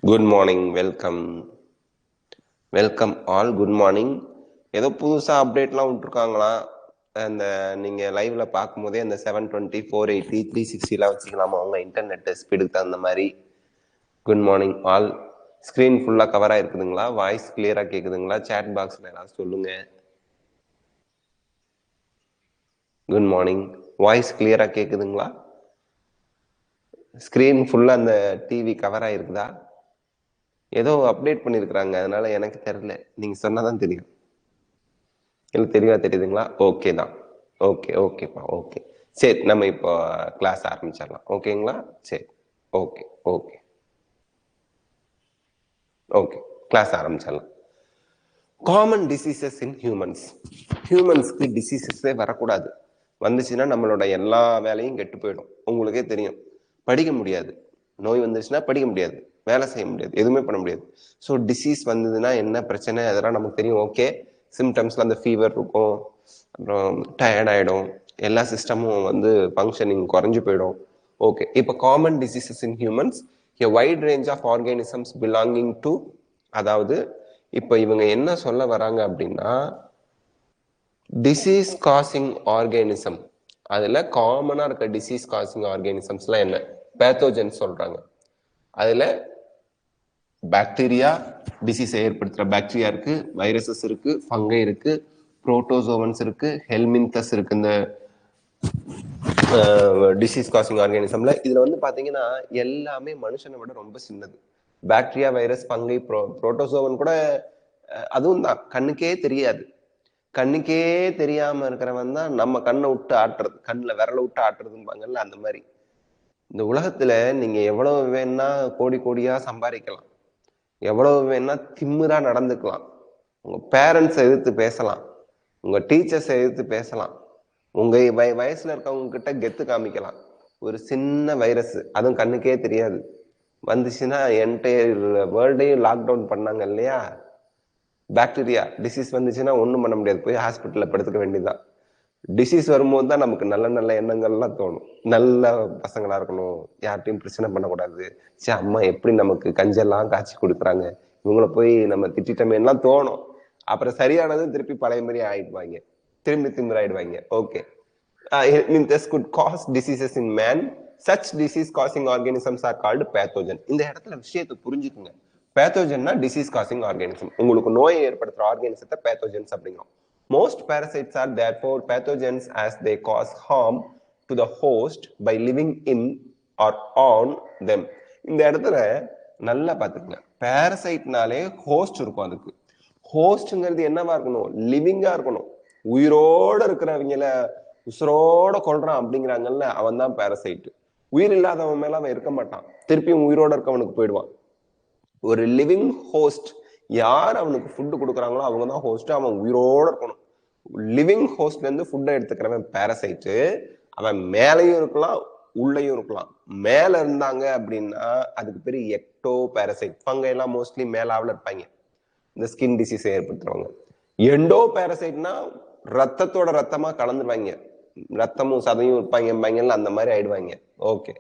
Good morning, welcome all. Good morning. ஏதோ புதுசாக அப்டேட்லாம் விட்டுருக்காங்களா? அந்த நீங்கள் லைவ்ல பார்க்கும்போதே அந்த 720, 480, 360 வச்சுக்கலாமா அவங்க இன்டர்நெட் ஸ்பீடுக்கு தகுந்த மாதிரி. Good morning all. ஸ்க்ரீன் ஃபுல்லாக கவராக இருக்குதுங்களா? வாய்ஸ் கிளியராக கேட்குதுங்களா? சேட் பாக்ஸில் ஏதாவது சொல்லுங்க. Good morning. வாய்ஸ் கிளியராக கேட்குதுங்களா? ஸ்க்ரீன் ஃபுல்லாக அந்த டிவி கவராக இருக்குதா? ஏதோ அப்டேட் பண்ணியிருக்கிறாங்க, அதனால எனக்கு தெரியல. நீங்கள் சொன்னாதான் தெரியும். எனக்கு தெளிவாக தெரியுதுங்களா? ஓகே தான். ஓகேப்பா. ஓகே, சரி, நம்ம இப்போ கிளாஸ் ஆரம்பிச்சிடலாம். ஓகேங்களா? சரி, ஓகே கிளாஸ் ஆரம்பிச்சிடலாம். காமன் டிசீசஸ் இன் ஹியூமன்ஸ்க்கு டிசீசஸே வரக்கூடாது. வந்துச்சுன்னா நம்மளோட எல்லா வேலையும் கெட்டு போயிடும். உங்களுக்கே தெரியும், படிக்க முடியாது. நோய் வந்துச்சுன்னா படிக்க முடியாது, வேலை செய்ய முடியாது, எதுவுமே பண்ண முடியாது. ஸோ டிசீஸ் வந்ததுன்னா என்ன பிரச்சனை அதெல்லாம் நமக்கு தெரியும். ஓகே, சிம்டம்ஸ்ல அந்த ஃபீவர் இருக்கும், அப்புறம் டயர்ட் ஆகிடும், எல்லா சிஸ்டமும் வந்து ஃபங்க்ஷனிங் குறைஞ்சு போயிடும். ஓகே, இப்போ common diseases in humans, a wide range of organisms belonging to, அதாவது இப்போ இவங்க என்ன சொல்ல வராங்க அப்படின்னா, டிசீஸ் காசிங் ஆர்கானிசம், அதுல காமனா இருக்க டிசீஸ் காசிங் ஆர்கானிசம்ஸ்லாம் என்ன? பேத்தோஜன் சொல்றாங்க. அதுல பாக்டீரியா, டிசீஸை ஏற்படுத்துற பாக்டீரியா இருக்கு, வைரஸஸ் இருக்கு, ஃபங்கை இருக்கு, புரோட்டோசோவன்ஸ் இருக்கு, ஹெல்மின்தஸ் இருக்கு. இந்த டிசீஸ் காசிங் ஆர்கானிசம்ல இதுல வந்து பாத்தீங்கன்னா எல்லாமே மனுஷனை விட ரொம்ப சின்னது. பாக்டீரியா, வைரஸ், ஃபங்கை, புரோட்டோசோவன் கூட அதுவும் தான் கண்ணுக்கே தெரியாது. கண்ணுக்கே தெரியாம இருக்கிறவன் தான் நம்ம கண்ணை விட்டு ஆட்டுறது, கண்ணுல விரல விட்டு ஆட்டுறதும்பாங்கல்ல, அந்த மாதிரி. இந்த உலகத்துல நீங்க எவ்வளவு வேணா கோடி கோடியா சம்பாதிக்கலாம், எவ்வளவு வேணா திமிரா நடந்துக்கலாம், உங்க பேரண்ட்ஸ் எதிர்த்து பேசலாம், உங்க டீச்சர்ஸ் எதிர்த்து பேசலாம், உங்க வயசுல இருக்கவங்க கிட்ட கெத்து காமிக்கலாம். ஒரு சின்ன வைரஸ், அதுவும் கண்ணுக்கே தெரியாது, வந்துச்சுன்னா என்டையர் வேர்ல்டையும் லாக்டவுன் பண்ணாங்க இல்லையா? பாக்டீரியா டிசீஸ் வந்துச்சுன்னா ஒன்றும் பண்ண முடியாது, போய் ஹாஸ்பிட்டலில் படுத்துக்க வேண்டியதுதான். டிசீஸ் வரும்போது தான் நமக்கு நல்ல நல்ல எண்ணங்கள்லாம் தோணும். நல்ல பசங்களா இருக்கணும், யார்ட்டையும் பிரச்சனை பண்ணக்கூடாது, சரி அம்மா எப்படி நமக்கு கஞ்செல்லாம் காய்ச்சி கொடுக்குறாங்க, இவங்கள போய் நம்ம திட்டமேலாம் தோணும். அப்புறம் சரியானதும் திருப்பி பழைய மாதிரி ஆயிடுவாங்க, திரும்பி திமிராயிடுவாங்க. Okay, this could cause diseases in man. Such disease causing organisms are called pathogen. இந்த இடத்துல விஷயத்தை புரிஞ்சுக்குங்க. பேத்தோஜன்னா டிசீஸ் காசிங் ஆர்கானிசம், உங்களுக்கு நோயை ஏற்படுத்துற ஆர்கானிசத்தை பேத்தோஜன்ஸ் அப்படிங்கிறோம். Most parasites are therefore pathogens as they cause harm to the host by living in or on them. இந்த இடத்துல நல்லா பார்த்துக்கங்க, பேரசைட்னாலே ஹோஸ்ட் இருக்கும். அதுக்கு ஹோஸ்ட்ங்கிறது என்னவா இருக்கணும்? லிவிங்கா இருக்கணும். உயிரோட இருக்கிறவங்கள உசுரோட கொள்றான் அப்படிங்கிறாங்கல்ல, அவன் தான் பேரசைட். உயிர் இல்லாதவன் மேல அவன் இருக்க மாட்டான், திருப்பியும் உயிரோட இருக்கவனுக்கு போயிடுவான். ஒரு லிவிங் ஹோஸ்ட், யார் அவனுக்கு ஃபுட்டு கொடுக்குறாங்களோ அவங்க தான் ஹோஸ்ட், அவன் உயிரோட இருக்கணும். லிவிங் ஹோஸ்ட்ல இருந்து ஃபுட்டை எடுத்துக்கிறவன் பேரசைட்டு. அவன் மேலையும் இருக்கலாம், உள்ளேயும் இருக்கலாம். மேல இருந்தாங்க அப்படின்னா அதுக்கு பேரு எக்டோ பேரசைட். ஃபங்கை எல்லாம் மோஸ்ட்லி மேலாவில் இருப்பாங்க, இந்த ஸ்கின் டிசீஸை ஏற்படுத்துறவங்க. எண்டோ பேரசைட்னா ரத்தத்தோட ரத்தமா கலந்துருவாங்க, ரத்தமும் சதையும் இருப்பாங்க, அந்த மாதிரி ஆயிடுவாங்க. Okay,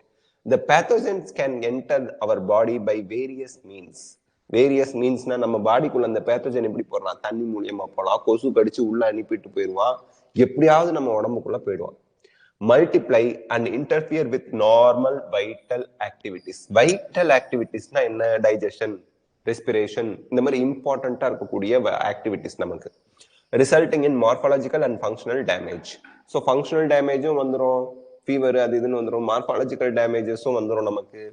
the pathogens can enter our body by various meansனா நம்ம பாடிக்குள்ள அந்த பேத்தோஜன் எப்படி போறலாம்? தண்ணி மூலியமா போலாம், கொசு கடிச்சு உள்ள அனுப்பிட்டு போயிடுவான், எப்படியாவது நம்ம உடம்புக்குள்ள போயிடுவான். Multiply and interfere with normal vital activities. Vital ஆக்டிவிட்டிஸ்னா என்ன? டைஜஷன், ரெஸ்பிரேஷன், இந்த மாதிரி இம்பார்ட்டண்டா இருக்கக்கூடிய ஆக்டிவிட்டிஸ் நமக்கு. Resulting in morphological and functional damage. So functional டேமேஜும் வந்துடும், ஃபீவர் அது இதுன்னு வந்துடும், மார்பாலஜிக்கல் டேமேஜஸும் வந்துடும் நமக்கு.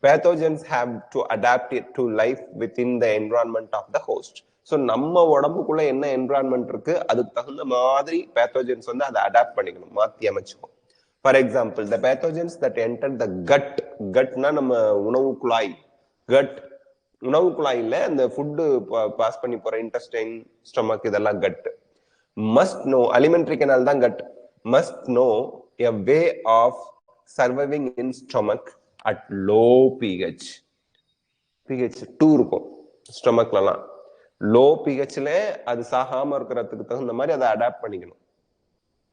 Pathogens have to adapt to life within the environment of the host. So நம்ம உடம்புக்குள்ள என்ன என்விரான்மெண்ட் இருக்கு அதுக்கு தகுந்த மாதிரி பேத்தோஜன்ஸ் வந்து அதை அடாப்ட் பண்ணிக்கணும், மாற்றி அமைச்சுக்கும். For example, the pathogens that enter the gut. கட்னா நம்ம உணவு குழாய். கட் உணவு குழாயில அந்த ஃபுட்டு பாஸ் பண்ணி போற இன்டெஸ்டைன், ஸ்டொமக், இதெல்லாம் gut. Must know, alimentary canal தான் gut. Must know a way of surviving in stomach at low pH. pH 2 இருக்கும் ஸ்டொமக்லாம். லோ pHல அது சாகாம இருக்கிறதுக்கு தகுந்த மாதிரி அதை அடாப்ட் பண்ணிக்கணும்.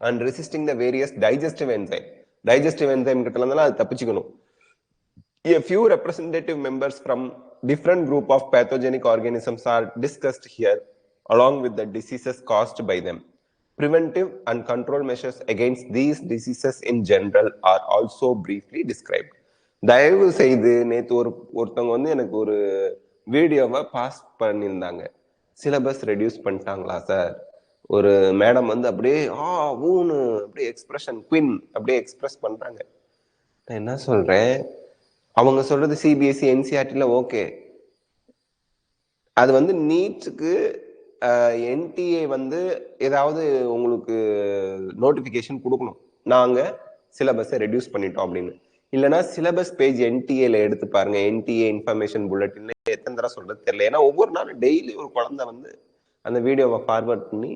And resisting the various digestive enzyme. Digestive enzyme கிட்ட இருந்தாலும் அது தப்பிச்சுக்கணும். A few representative members from different group of pathogenic organisms are discussed here, along with the diseases caused by them. Preventive and control measures against these diseases in general are also briefly described. தயவு செய்து நேற்று ஒருத்தவங்க வந்து எனக்கு ஒரு வீடியோவை pass பண்ணியிருந்தாங்க. Syllabus reduce பண்ணிட்டாங்களா சார்? ஒரு மேடம் வந்து அப்படியே ஊன்னு அப்படியே எக்ஸ்பிரஷன் குவின் அப்படியே எக்ஸ்பிரஸ் பண்றாங்க. நான் என்ன சொல்றேன், அவங்க சொல்றது சிபிஎஸ்சி என்சிஆர்டில ஓகே. அது வந்து நீட்டுக்கு என்டிஏ வந்து ஏதாவது உங்களுக்கு நோட்டிபிகேஷன் கொடுக்கணும், நாங்க சிலபஸை ரெடியூஸ் பண்ணிட்டோம் அப்படின்னு. இல்லைன்னா சிலபஸ் பேஜ் என்டிஏல எடுத்து பாருங்க. என்டிஏ இன்ஃபர்மேஷன் புல்லட்டின் எத்தனை தடவை சொல்றது தெரியல. ஏன்னா ஒவ்வொரு நாளும் டெய்லி ஒரு குழந்தை வந்து அந்த வீடியோவை ஃபார்வர்ட் பண்ணி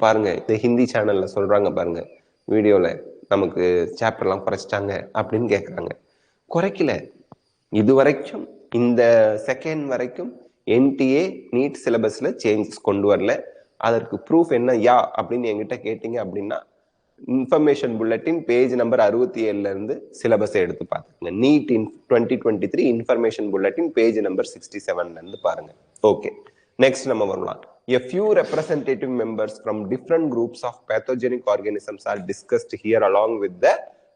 பாருங்க, இந்த ஹிந்தி சேனல்ல சொல்றாங்க பாருங்க, வீடியோல நமக்கு சாப்டர்லாம் குறைச்சிட்டாங்க அப்படின்னு கேட்கறாங்க. குறைக்கல. இது வரைக்கும் இந்த செகண்ட் வரைக்கும் என்டிஏ நீட் சிலபஸ்ல சேஞ்சஸ் கொண்டு வரல. அதற்கு ப்ரூஃப் என்ன யா அப்படின்னு என்கிட்ட கேட்டீங்க அப்படின்னா, இன்ஃபர்மேஷன் புல்லட்டின் பேஜ் நம்பர் 67ல இருந்து சிலபஸை எடுத்து பார்த்துக்கங்க. NEET 2023 information bulletin page number 67ல இருந்து பாருங்க. ஓகே, நெக்ஸ்ட் நம்ம வரலாம். A few representative members from different groups of pathogenic organisms are discussed here, along with the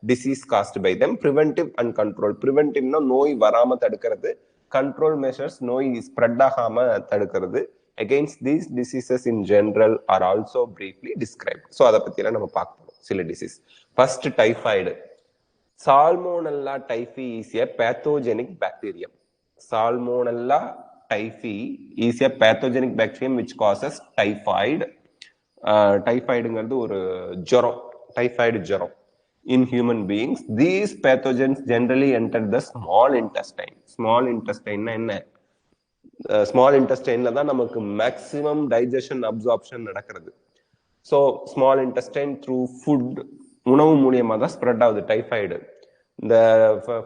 disease caused by them. Preventive and control. Preventive na நோய் வராம தடுக்கிறது, control measures நோய் spread ஆகாம தடுக்கிறது against these diseases in general are also briefly described. So அத பத்தி எல்லாம் நம்ம பார்க்க போறோம். சில disease. First, typhoid. Salmonella typhi is a pathogenic bacterium. Salmonella typhi is a pathogenic bacterium which causes typhoid. டைஃபாய்டுங்கிறது ஒரு ஜுரம், டைஃபாய்டு ஜுரம் in human beings. These pathogens generally enter the small intestine. Small intestine என்ன? Small இன்டெஸ்டைன்ல தான் நமக்கு maximum digestion absorption நடக்கிறது. So small intestine through food, உணவு மூலியமா தான் ஸ்ப்ரெட் ஆகுது டைஃபாய்டு. இந்த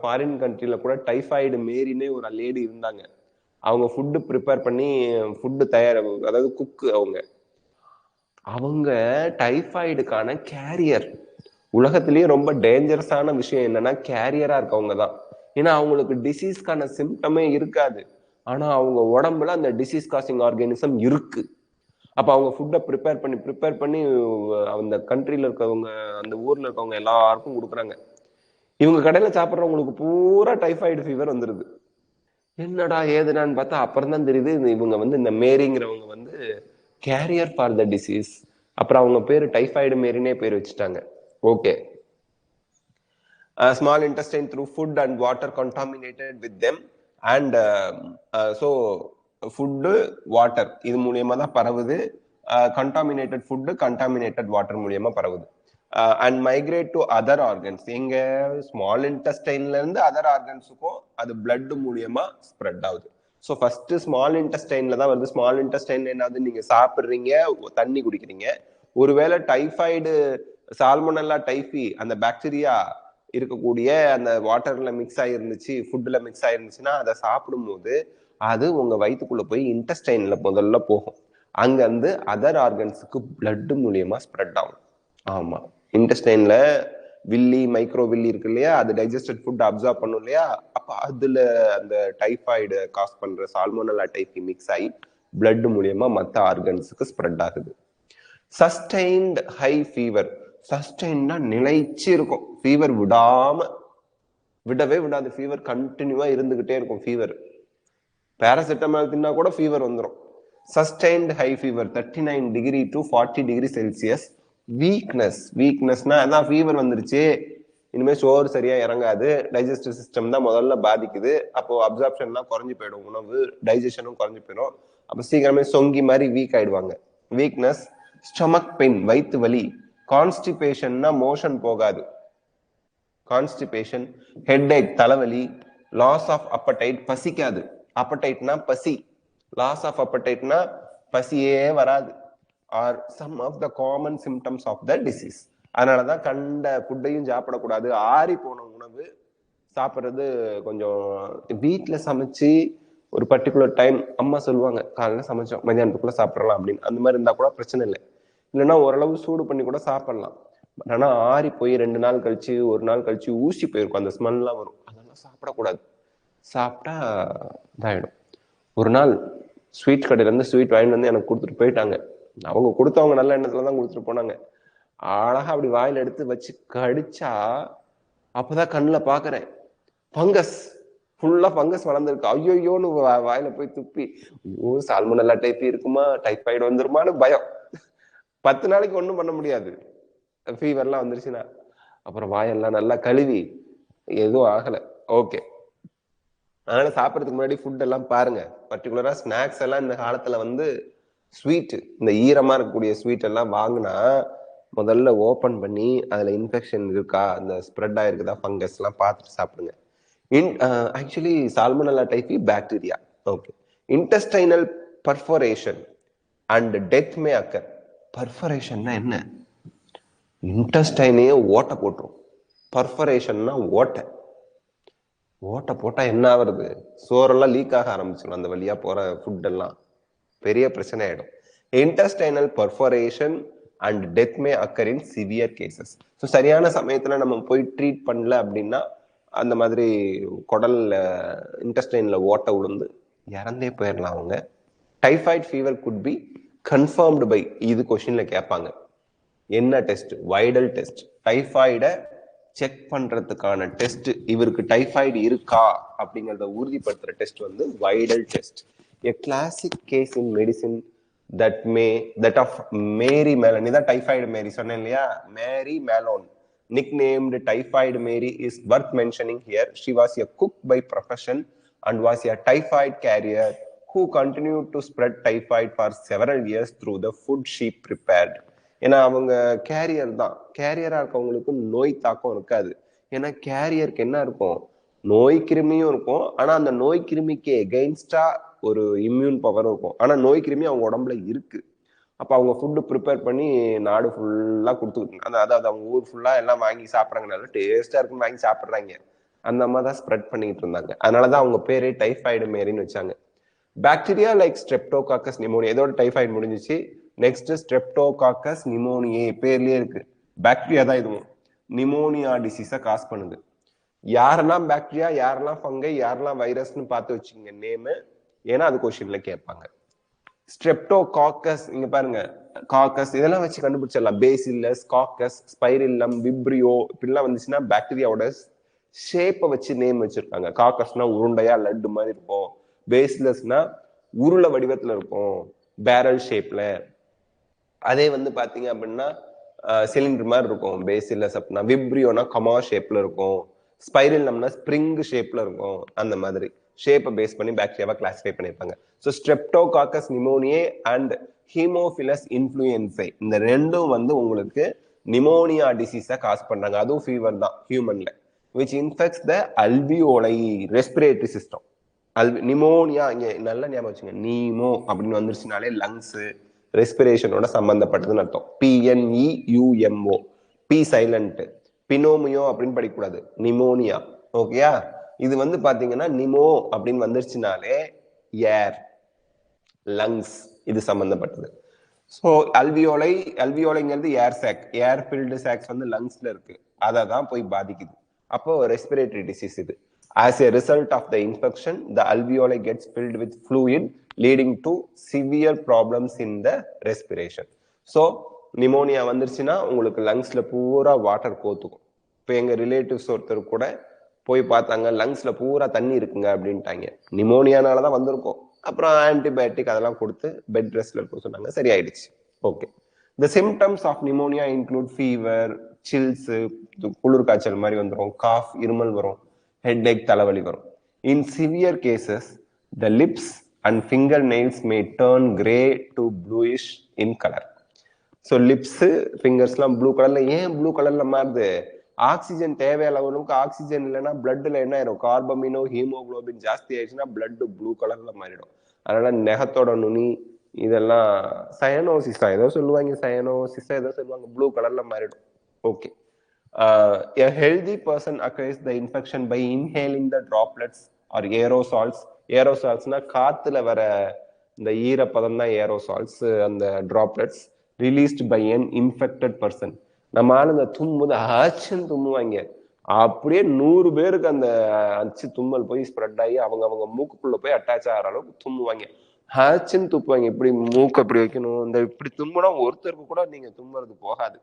ஃபாரின் கண்ட்ரில கூட டைஃபாய்டு மேரினே ஒரு லேடி இருந்தாங்க. அவங்க ஃபுட்டு ப்ரிப்பேர் பண்ணி ஃபுட்டு அதாவது குக்கு, அவங்க டைஃபாய்டுக்கான கேரியர். உலகத்திலேயே ரொம்ப டேஞ்சரஸான விஷயம் என்னன்னா கேரியரா இருக்கவங்க தான். ஏன்னா அவங்களுக்கு டிசீஸ்க்கான சிம்டமே இருக்காது, ஆனா அவங்க உடம்புல அந்த டிசீஸ் காசிங் ஆர்கானிசம் இருக்கு. அப்ப அவங்க ஃபுட்டை ப்ரிப்பேர் பண்ணி அந்த கண்ட்ரில இருக்கவங்க, அந்த ஊர்ல இருக்கவங்க எல்லாருக்கும் கொடுக்குறாங்க. இவங்க கடையில சாப்பிட்றவங்களுக்கு பூரா டைஃபாய்டு ஃபீவர் வந்துருது. என்னடா ஏதுடான்னு பார்த்தா அப்புறம் தான் தெரியுது, இவங்க வந்து இந்த மேரிங்கிறவங்க வந்து கேரியர் ஃபார் த டிசீஸ். அப்புறம் அவங்க பேரு டைஃபாய்டு மேரினே பேர் வச்சுட்டாங்க. Okay. Small intestine through food and water contaminated with them, and so food, water இது மூலியமா தான் பரவுது. contaminated food, contaminated water மூலியமா பரவுது. And migrate to other organs. எங்க ஸ்மால் இன்டெஸ்டைன்ல இருந்து அதர் ஆர்கன்ஸுக்கும் அது பிளட் மூலியமா ஸ்ப்ரெட் ஆகுது. ஸோ ஃபர்ஸ்ட் ஸ்மால் இன்டெஸ்டைன்ல தான் வருது. ஸ்மால் இன்டெஸ்டைன்ல என்னது, நீங்க சாப்பிடுறீங்க, தண்ணி குடிக்கிறீங்க, ஒருவேளை டைஃபாய்டு சால்மோனெல்லா டைஃபி அந்த பாக்டீரியா இருக்கக்கூடிய அந்த வாட்டர்ல மிக்ஸ் ஆயிருந்துச்சு, ஃபுட்ல மிக்ஸ் ஆயிருந்துச்சுன்னா அதை சாப்பிடும் போது அது உங்க வயிற்றுக்குள்ள போய் இன்டெஸ்டைன்ல முதல்ல போகும். அங்க இருந்து அதர் ஆர்கன்ஸுக்கு பிளட் மூலியமா ஸ்ப்ரெட் ஆகும். ஆமா, இன்டெஸ்டைன்ல வில்லி, மைக்ரோ வில்லி இருக்கு இல்லையா, அது டைஜஸ்டட் ஃபுட் அப்சார்ப் பண்ணும் இல்லையா, அப்ப அதுல அந்த டைஃபாய்டு காஸ் பண்ற சால்மோனெல்லா டைஃபி மிக்ஸ் ஆகி பிளட் மூலியமா மற்ற ஆர்கன்ஸுக்கு ஸ்ப்ரெட் ஆகுது. Sustained high fever. சஸ்டைன்னா நிலைச்சு இருக்கும், ஃபீவர் விடவே விடாது, ஃபீவர் கண்டினியூவா இருந்துகிட்டே இருக்கும். ஃபீவர் பேராசிட்டமால் தின்னா கூட ஃபீவர் வந்துடும். Sustained high fever 39 degree to 40 degree Celsius. வீக்னஸ்னா அதான் ஃபீவர் வந்துருச்சு, இனிமே சோறு சரியா இறங்காது, டைஜஸ்டிவ் சிஸ்டம் தான் முதல்ல பாதிக்குது, அப்போ அப்சார்ப்ஷன்லாம் குறைஞ்சு போயிடும், உணவு டைஜஷனும் குறைஞ்சு போயிடும், அப்போ சீக்கிரமே சொங்கி மாதிரி வீக் ஆயிடுவாங்க. வீக்னஸ். ஸ்டொமக் பெயின், வயிற்று வலி. கான்ஸ்டிபேஷன்னா மோஷன் போகாது, கான்ஸ்டிபேஷன். ஹெட்ஏக், தலைவலி. லாஸ் ஆஃப் அப்படைட், பசிக்காது. அப்படைட்னா பசி, லாஸ் ஆஃப் அப்படைட்னா பசியே வராது. Are some of the common symptoms of the disease. அதனாலதான் கண்ட ஃபுட்டையும் சாப்பிடக்கூடாது. ஆறி போன உணவு சாப்பிட்றது கொஞ்சம் வீட்டுல சமைச்சு ஒரு பர்டிகுலர் டைம் அம்மா சொல்லுவாங்க, காலையில சமைச்சோம் மதியானத்துக்குள்ள சாப்பிடலாம் அப்படின்னு, அந்த மாதிரி இருந்தா கூட பிரச்சனை இல்லை. இல்லைன்னா ஓரளவு சூடு பண்ணி கூட சாப்பிடலாம். ஆனா ஆறி போய் 2 நாள் கழிச்சு 1 நாள் கழிச்சு ஊசி போயிருக்கும், அந்த ஸ்மெல்லாம் வரும், அதெல்லாம் சாப்பிடக்கூடாது. சாப்பிட்டா இதாயிடும். ஒரு நாள் ஸ்வீட் கடையிலேருந்து ஸ்வீட் வாங்கிட்டு வந்து எனக்கு கொடுத்துட்டு போயிட்டாங்க. அவங்க கொடுத்தவங்க நல்ல எண்ணத்துல தான் கொடுத்துட்டு போனாங்க. அழகா அப்படி வாயில எடுத்து வச்சு கடிச்சா அப்பதான் கண்ணில் பாக்குறேன் ஃபங்கஸ், ஃபுல்லா ஃபங்கஸ் வளர்ந்துருக்கு. ஐயோன்னு வாயில போய் துப்பி, ஐயோ சால்மோனெல்லா டைப் இருக்குமா, டைஃபாய்டு வந்துருமான்னு பயம். 10 நாளைக்கு ஒண்ணும் பண்ண முடியாது ஃபீவர்லாம் வந்துருச்சுன்னா. அப்புறம் வாயெல்லாம் நல்லா கழுவி எதுவும் ஆகல. ஓகே. அதனால சாப்பிட்றதுக்கு முன்னாடி ஃபுட் எல்லாம் பாருங்க. பர்டிகுலரா ஸ்நாக்ஸ் எல்லாம் இந்த காலத்துல வந்து ஸ்வீட், இந்த ஈரமா இருக்கக்கூடிய ஸ்வீட் எல்லாம் வாங்கினா முதல்ல ஓபன் பண்ணி அதுல இன்ஃபெக்ஷன் இருக்கா, அந்த ஸ்ப்ரெட் ஆயிருக்குதா ஃபங்கஸ் எல்லாம் பார்த்துட்டு சாப்பிடுங்க. Actually salmonella typhi bacteria. Okay. Intestinal perforation and death may occur. பர்ஃபரேஷன்னா என்ன? இன்டெஸ்டைனையே ஓட்டை போட்டுரும். பர்ஃபரேஷன்னா ஓட்டை. ஓட்டை போட்டா என்ன ஆகுறது? சோறெல்லாம் லீக் ஆக ஆரம்பிச்சிடும். அந்த வழியா போற ஃபுட் எல்லாம் பெரிய பிரச்சனை ஆயிடும். Intestinal perforation and death may occur in severe cases. So சரியான சமயத்துல நம்ம போய் ட்ரீட் பண்ணல அப்படின்னா அந்த மாதிரி குடல்ல இன்டெஸ்டைன்ல ஓட்டை விழுந்து இறந்தே போயிடலாம் அவங்க. Typhoid fever could be confirmed by, இது கொஸ்டின்ல கேட்பாங்க. என்ன டெஸ்ட்? Widal test. டைஃபாய்டை செக் பண்றதுக்கான டெஸ்ட், இவருக்கு டைஃபாய்டு இருக்கா அப்படிங்கறத உறுதிப்படுத்துற டெஸ்ட் வந்து Widal test. A classic case in medicine that of Mary Malone. இதான் டைஃபாய்டு மேரி சொன்னேன் இல்லையா? மேரி மேலோன், nicknamed Typhoid Mary, is worth mentioning here. She was a cook by profession and was a typhoid carrier who continued to spread typhoid for several years through the food she prepared. ஏன்னா அவங்க carrier தான். கேரியரா இருக்கவங்களுக்கு நோய் தாக்கம் இருக்காது. ஏன்னா கேரியருக்கு என்ன இருக்கும்? நோய் கிருமியும் இருக்கும். ஆனா அந்த நோய் கிருமிக்கு எகெயின்ஸ்டா ஒரு இம்யூன் பவர் இருக்கும். ஆனா நோய் கிருமி அவங்க உடம்புல இருக்கு. அப்ப அவங்க ஃபுட்டு ப்ரிப்பேர் பண்ணி நாடு ஃபுல்லா கொடுத்துக்கிட்டு, அதாவது அவங்க ஊர் ஃபுல்லா எல்லாம் வாங்கி சாப்பிட்றாங்கனால டேஸ்டா இருக்குன்னு வாங்கி சாப்பிட்றாங்க. அந்த மாதிரி தான் ஸ்ப்ரெட் பண்ணிட்டு இருந்தாங்க. அதனாலதான் அவங்க பேரே டைஃபாய்டு மேரின்னு வச்சாங்க. Bacteria like streptococcus pneumonia. இதோட டைஃபாய்டு முடிஞ்சிச்சு. நெக்ஸ்ட் ஸ்ட்ரெப்டோகாக்கஸ் நிமோனியே, பேர்லயே இருக்கு. பாக்டீரியா தான் இதுவும் நிமோனியா டிசீஸை காஸ் பண்ணுது. யாரெல்லாம் பாக்டீரியா, யாரெல்லாம் ஃபங்கை, யாரெல்லாம் வைரஸ்னு பார்த்து வச்சுக்கோங்க நேமு. ஏன்னா அது கொஸ்டின்ல கேட்பாங்க. ஸ்ட்ரெப்டோகாக்கஸ் இங்க பாருங்க, காக்கஸ் இதெல்லாம் வச்சு கண்டுபிடிச்சிடலாம். பேசில்லஸ், காக்கஸ், ஸ்பைரில்லம், விப்ரியோ இப்படிலாம் வந்துச்சுன்னா பாக்டீரியாவோட ஷேப்பை வச்சு நேம் வச்சிருக்காங்க. காக்கஸ்னா உருண்டையா லட்டு மாதிரி இருக்கும். பேசிலஸ்னா உருளை வடிவத்துல இருக்கும், பேரல் ஷேப்ல. அதே வந்து பாத்தீங்க அப்படின்னா சிலிண்டர் மாதிரி இருக்கும் பேசிலஸ் அப்படின்னா. விப்ரியோனா கமா ஷேப்ல இருக்கும். ஸ்பைரில்லம்னா ஸ்ப்ரிங் ஷேப்ல இருக்கும். அந்த மாதிரி ஷேப்பை பேஸ் பண்ணி பாக்டீரியாவை கிளாசிஃபை பண்ணிருப்பாங்க. So streptococcus pneumoniae and Haemophilus இன்ஃப்ளூயன்சை, இந்த ரெண்டும் வந்து உங்களுக்கு நிமோனியா டிசீஸை காஸ் பண்றாங்க. அதுவும் ஃபீவர் தான் ஹியூமன்ல, which infects the alveoli respiratory system. Pneumonia இங்க நல்ல ஞாபகம் வச்சுங்க. நீமோ அப்படின்னு வந்துருச்சுனாலே லங்ஸ் ரெஸ்பிரேஷனோட சம்பந்தப்பட்டதுன்னு அர்த்தம். PNEUMO, be silent. பினோமியோ அப்படின்னு படிக்கக்கூடாது, நிமோனியா. ஓகேயா? இது வந்து பாத்தீங்கன்னா நிமோ அப்படின்னு வந்துருச்சுனாலே ஏர், லங்ஸ் இது சம்பந்தப்பட்டது. ஸோ அல்வியோலைங்கிறது ஏர் சாக், ஏர் ஃபில்டு சாக்ஸ் வந்து லங்ஸ்ல இருக்கு, அதை தான் போய் பாதிக்குது. அப்போ ரெஸ்பிரேட்டரி டிசீஸ் இது. As a result of the infection, the alveoli gets filled with fluid, leading to severe problems in the respiration. So pneumonia வந்துருச்சுன்னா உங்களுக்கு லங்ஸ்ல பூரா வாட்டர் கோத்துக்கும். இப்போ எங்க ரிலேட்டிவ்ஸ் ஒருத்தர் கூட போய் பார்த்தாங்க, லங்ஸ்ல பூரா தண்ணி இருக்குங்க அப்படின்ட்டாங்க. நிமோனியானாலதான் வந்திருக்கும். அப்புறம் ஆன்டிபயோட்டிக் அதெல்லாம் கொடுத்து பெட் ரெஸ்ட்ல இருக்க சொன்னாங்க, சரியாயிடுச்சு. Okay. The symptoms of pneumonia include fever, chills, குளிர் காய்ச்சல் மாதிரி வந்துடும், காஃப் இருமல் வரும், ஹெட்ஏக் தலைவலி வரும். In severe cases, the lips and fingernails may turn gray to bluish in color. So lips, fingersலாம் ப்ளூ கலர்ல. ஏன் ப்ளூ கலர்ல மாறுது? ஆக்சிஜன் தேவையளவுக்கு ஆக்சிஜன் இல்லைன்னா பிளட்ல என்ன ஆயிரும்? கார்பமினோ ஹீமோகுளோபின் ஜாஸ்தி ஆயிடுச்சுன்னா பிளட் ப்ளூ கலர்ல மாறிடும். அதனால நெகத்தோட நுனி இதெல்லாம் சயனோசிஸா ஏதோ சொல்லுவாங்க, சயனோசிஸா ஏதோ சொல்லுவாங்க, ப்ளூ கலர்ல மாறிடும். Okay. A healthy person acquires the infection by inhaling the droplets or aerosols. Aerosolsனா காத்துல வர இந்த ஈரப்பதம் தான் ஏரோசால்ஸ், அந்த droplets released by an infected person. நம்ம ஆளுங்க தும்முது ஆச்சுன்னு தும்முவாங்க. அப்படியே 100 பேருக்கு அந்த அச்சு தும்மல் போய் ஸ்ப்ரெட் ஆகி அவங்க மூக்குக்குள்ள போய் அட்டாச் ஆகிற அளவுக்கு தும்முவாங்க. ஹாச்சுன்னு துப்புவாங்க. இப்படி மூக்கு அப்படி வைக்கணும். இந்த இப்படி தும்முனா ஒருத்தருக்கு கூட நீங்க தும்முறது போகாது.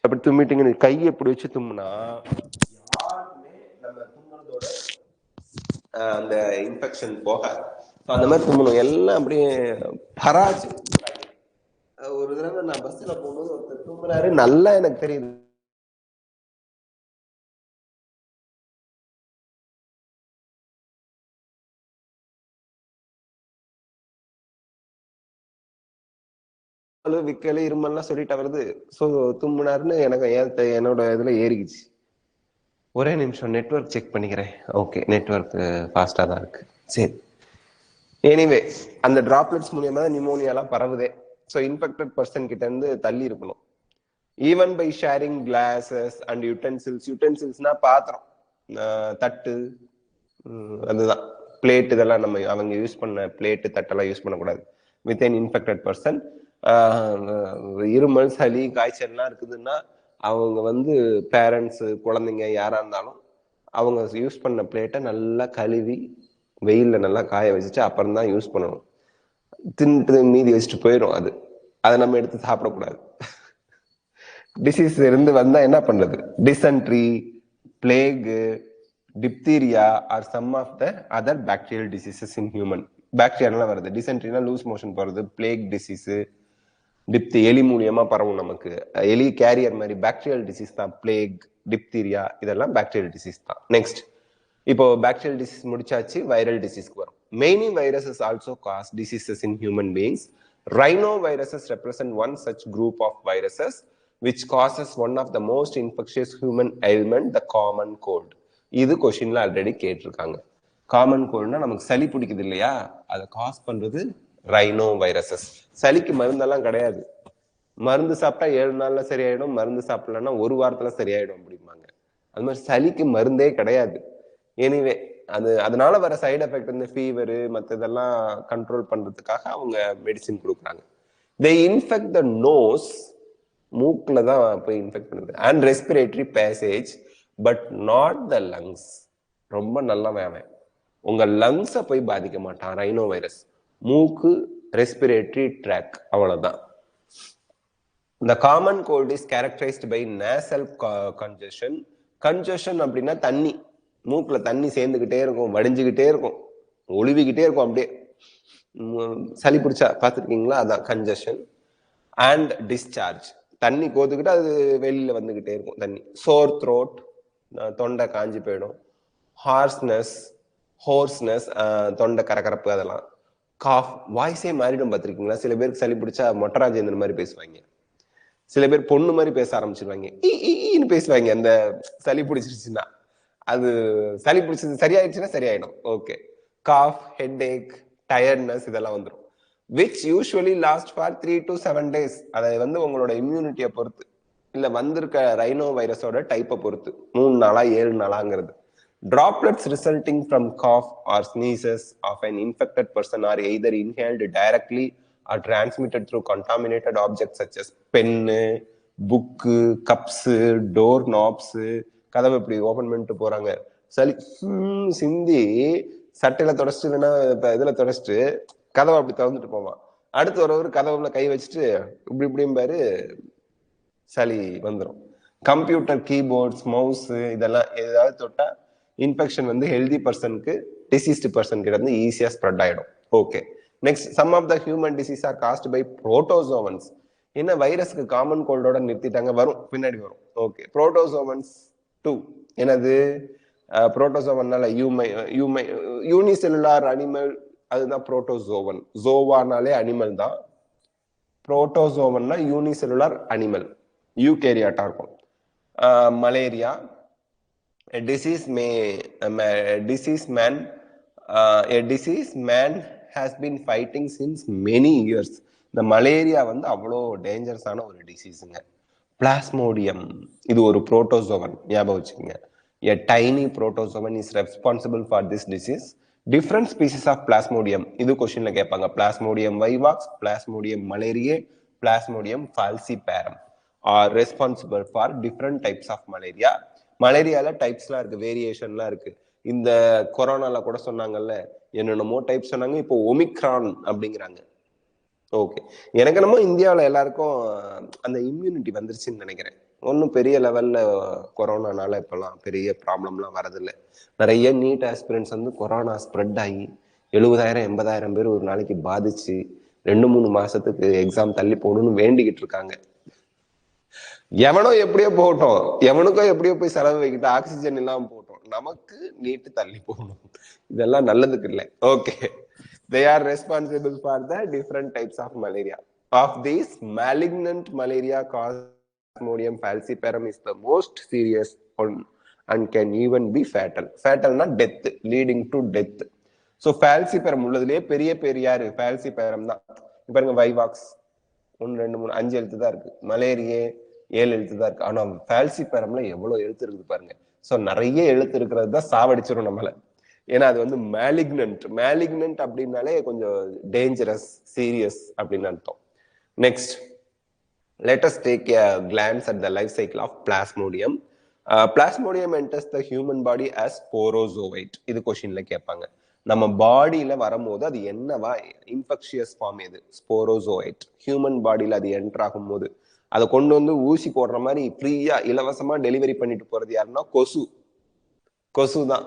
அப்படி தும்மிட்டீங்க, கையை இப்படி வச்சு தும்முனா யாருமே நம்ம தும்முறதோட அந்த இன்ஃபெக்ஷன் போகாது. அந்த மாதிரி தும்மணும். எல்லாம் அப்படியே பராச்சு. ஒரு தடவை நான் பஸ்ல போகும்போது ஒருத்தர் தும்முறாரு, நல்லா எனக்கு தெரியுது. விக்கல் இருமல்லாம் சொல்லிட்டு வருது. சோ தும்முனாருன்னு எனக்கு என்னோட இதுல ஏறிக்குச்சு. ஒரே நிமிஷம் நெட்வொர்க் செக் பண்ணிக்கிறேன். ஓகே, நெட்வொர்க் ஃபாஸ்டா தான் இருக்கு. சரி, எனிவே அந்த டிராப்லெட்ஸ் மூலியமா தான் நிமோனியாலாம் பரவுதே. ஸோ இன்ஃபெக்டட் பர்சன் கிட்ட இருந்து தள்ளி இருக்கணும். Even by sharing glasses and utensils. யூட்டென்சில்ஸ்னா பாத்திரம், தட்டு, அதுதான் பிளேட். இதெல்லாம் நம்ம அவங்க யூஸ் பண்ண பிளேட்டு தட்டெல்லாம் யூஸ் பண்ணக்கூடாது வித் அன் இன்ஃபெக்டட் பர்சன். இருமல் சளி காய்ச்சல்லாம் இருக்குதுன்னா அவங்க வந்து பேரண்ட்ஸ் குழந்தைங்க யாரா இருந்தாலும் அவங்க யூஸ் பண்ண பிளேட்டை நல்லா கழுவி வெயில்ல நல்லா காய வச்சுட்டு அப்புறம் தான் யூஸ் பண்ணணும். தின்ட்டு மீதி வச்சுட்டு போயிடும். அதை நம்ம எடுத்து சாப்பிடக்கூடாது. டிசீஸ் இருந்து வந்தா என்ன பண்றது? Dysentery, plague, diphtheria are some of the other bacterial diseases in human. பாக்டீரியாலாம் வருது. டிசென்ட்ரினா லூஸ் மோஷன் போறது, பிளேக் டிசீஸ், டிப்தி எலி மூலியமா பரவும். நமக்கு எலி கேரியர் மாதிரி பாக்டீரியல் டிசீஸ் தான் பிளேக், டிப்தீரியா, இதெல்லாம் பாக்டீரியல் டிசீஸ் தான். நெக்ஸ்ட், இப்போ பாக்டீரியல் டிசீஸ் முடிச்சாச்சு, வைரல் டிசீஸ்க்கு வரும். Many viruses also cause diseases in human beings. Rhinoviruses represent one such group of viruses which causes one of the most infectious human ailment, the common cold. இது கொஸ்டின்ல already கேட்டிருக்காங்க. Common கோல்ட்னா நமக்கு சளி பிடிக்குது இல்லையா, அதை காஸ் பண்றது ரைனோ வைரசஸ். சளிக்கு மருந்தெல்லாம் கிடையாது. மருந்து சாப்பிட்டா 7 நாள்ல சரியாயிடும், மருந்து சாப்பிடலன்னா 1 வாரத்துல சரியாயிடும் அப்படிம்பாங்க. அது மாதிரி சளிக்கு மருந்தே கிடையாது. எனிவே அதனால வர சைடு எஃபெக்ட் வந்து ஃபீவரு மற்றதெல்லாம் கண்ட்ரோல் பண்றதுக்காக அவங்க மெடிசின் கொடுக்குறாங்க. தே இன்ஃபெக்ட் த நோஸ், மூக்குல தான் போய் இன்ஃபெக்ட் பண்ணுது, and respiratory passage but not the lungs. ரொம்ப நல்லா வேணும், உங்க லங்ஸை போய் பாதிக்க மாட்டான் ரைனோ வைரஸ். மூக்கு, ரெஸ்பிரேட்டரி ட்ராக், அவ்வளவுதான். The common cold is characterized by nasal congestion. Congestion அப்படின்னா தண்ணி, மூக்குல தண்ணி சேர்ந்துகிட்டே இருக்கும், வடிஞ்சுக்கிட்டே இருக்கும், ஒளிவிக்கிட்டே இருக்கும். அப்படியே சளி பிடிச்சா பார்த்துருக்கீங்களா, அதான் கன்ஜஷன். அண்ட் டிஸ்சார்ஜ், தண்ணி கோத்துக்கிட்டு அது வெளியில வந்துகிட்டே இருக்கும் தண்ணி. சோர் த்ரோட், தொண்டை காஞ்சி போயிடும். ஹோர்ஸ்னஸ், தொண்டை கரகரப்பு, அதெல்லாம். காஃப், வாய்ஸே மாறிடும் பார்த்துருக்கீங்களா? சில பேருக்கு சளி பிடிச்சா மொட்டராஜேந்திரன் மாதிரி பேசுவாங்க, சில பேர் பொண்ணு மாதிரி பேச ஆரம்பிச்சிருவாங்க, ஈன்னு பேசுவாங்க. அந்த சளி பிடிச்சிருச்சுன்னா, அது சளி பிடிச்சது சரியாயிடுச்சுன்னா சரியாயிடும். ஓகே. காஃப், ஹெட் ஏக், டயர்ட்னஸ், இதெல்லாம் வந்துடும். Which usually last for 3 to 7 days. அதை வந்து உங்களோட இம்யூனிட்டியை பொறுத்து, இல்ல வந்திருக்க ரைனோ வைரஸோட டைப்பை பொறுத்து 3 நாளா 7 நாளாங்கிறது. Droplets resulting from cough or sneezes of an infected person are either inhaled directly or transmitted through contaminated objects such as pen, book, cups, door knobs. கதவை இப்படி ஓபன் பண்ணிட்டு போறாங்க, சளி சிந்தி சட்டையில தொடச்சிட்டு இல்லைன்னா இதுல தொடச்சிட்டு கதவை அப்படி திறந்துட்டு போவான். அடுத்து ஒரு கதவுல கை வச்சுட்டு இப்படி இப்படியும் பாரு, சளி வந்துடும். கம்ப்யூட்டர் கீபோர்ட்ஸ், மவுஸ், இதெல்லாம் ஏதாவது தொட்டா இன்ஃபெக்ஷன் வந்து ஹெல்தி பர்சனுக்கு டிசீஸ்டு பர்சன் கிட்ட இருந்து ஈஸியா ஸ்ப்ரெட் ஆயிடும். Okay. Next, some of the human disease are caused by protozoans. என்ன வைரஸ்க்கு காமன் கோல்டோட நிறுத்திட்டாங்க, வரும் பின்னாடி வரும். ஓகே. புரோட்டோசோவன்ஸ் 2 என்னது? புரோட்டோசோவன்னால யூனிசெல்லுலார் அனிமல், அதுதான் புரோட்டோசோவன். ஜோவானாலே அனிமல் தான், புரோட்டோசோவன்னா யூனிசெல்லுலார் அனிமல், யூகேரியாட்டா இருக்கும். Malaria, a disease man has been fighting since many years. இந்த மலேரியா வந்து அவ்வளோ டேஞ்சரஸான ஒரு டிசீஸுங்க. பிளாஸ்மோடியம், இது ஒரு புரோட்டோசோவன், ஞாபகம் வச்சுக்கோங்க. A tiny protozoan is responsible for this disease. Different species of plasmodium, இது கொஸ்டின்ல கேட்பாங்க. Plasmodium vivax, plasmodium malariae, plasmodium falciparum are responsible for different types of malaria. மலேரியால டைப்ஸ்லாம் இருக்கு, வேரியேஷன்லாம் இருக்கு. இந்த கொரோனால கூட சொன்னாங்கல்ல, என்னென்னமோ டைப் சொன்னாங்க, இப்போ ஒமிக்ரான் அப்படிங்கிறாங்க. ஓகே, எனக்கு என்னமோ இந்தியாவில் எல்லாருக்கும் அந்த இம்யூனிட்டி வந்துருச்சுன்னு நினைக்கிறேன். ஒன்றும் பெரிய லெவல்ல கொரோனானால இப்பெல்லாம் பெரிய ப்ராப்ளம்லாம் வரதில்லை. நிறைய நீட் ஆஸ்பிரன்ஸ் வந்து கொரோனா ஸ்ப்ரெட் ஆகி 70,000 80,000 பேர் ஒரு நாளைக்கு பாதிச்சு 2-3 மாசத்துக்கு எக்ஸாம் தள்ளி போகணும்னு வேண்டிக்கிட்டு இருக்காங்க. எவனோ எப்படியோ போகட்டும், எவனுக்கோ எப்படியோ போய் செலவு வைக்கிட்டு ஆக்சிஜன் இல்லாம போட்டோம், நமக்கு நீட்டு தள்ளி போகணும். இதெல்லாம் நல்லதுக்கு இல்லை. Okay, they are responsible for the different types of malaria. Of these, malignant malaria caused Plasmodium falciparum is the most serious one and can even be fatal. Fatal na death, leading to death. So falciparum உள்ளதுலயே பெரிய பேர் யாரு? falciparum தான். பாருங்க, vivax 1 2 3 5 எழுத்து தான் இருக்கு, malariae 7 எழுத்து தான் இருக்கு. ஆனா falciparumல எவ்வளவு எழுத்து இருக்குது பாருங்க. சோ நிறைய எழுத்து இருக்கிறது தான் சாவடிச்சிரும் நம்மள. ஏன்னா அது வந்து மேலிக்னன்ட் அப்படின்னாலே கொஞ்சம் டேஞ்சரஸ், சீரியஸ் அப்படின்னு அர்த்தம். Next, let us take a glance at the life cycle of Plasmodium. Plasmodium enters the human body as sporozoite. இது கொஸ்டின்ல கேட்பாங்க. நம்ம பாடியில வரும்போது அது என்னவா இன்ஃபெக்ஷியஸ் ஃபார்ம், எது? ஸ்போரோசோயிட். ஹியூமன் பாடியில அது என்டர் ஆகும் போது அதை கொண்டு வந்து ஊசி போடுற மாதிரி ஃப்ரீயா இலவசமா டெலிவரி பண்ணிட்டு போறது யாருன்னா கொசு தான்.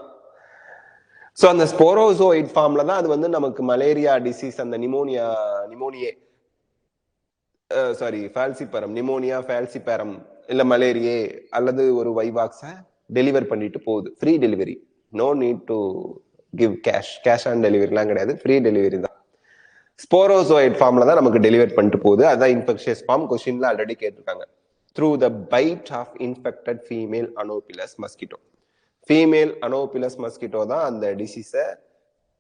ஸோ அந்த ஸ்போரோசோயிட் ஃபார்ம்ல தான் அது வந்து நமக்கு மலேரியா டிசீஸ், அந்த நிமோனியே ஃபால்சிபரம், நிமோனியா ஃபால்சிபரம் இல்ல மலேரியே அல்லது ஒரு வைவாக்ஸை டெலிவர் பண்ணிட்டு போகுது. Free delivery, no need to give cash on டெலிவரிலாம் கிடையாது, ஃப்ரீ டெலிவரி தான். ஸ்போரோசோயிட் ஃபார்ம்ல தான் நமக்கு டெலிவர் பண்ணிட்டு போகுது. அதான் இன்ஃபெக்ஷியஸ் ஃபார்ம். கொஸ்டின்ல ஆல்ரெடி கேட்டிருக்காங்க. Through the bite of infected female Anopheles mosquito. Female Anopheles mosquito தான் அந்த டிசீஸை,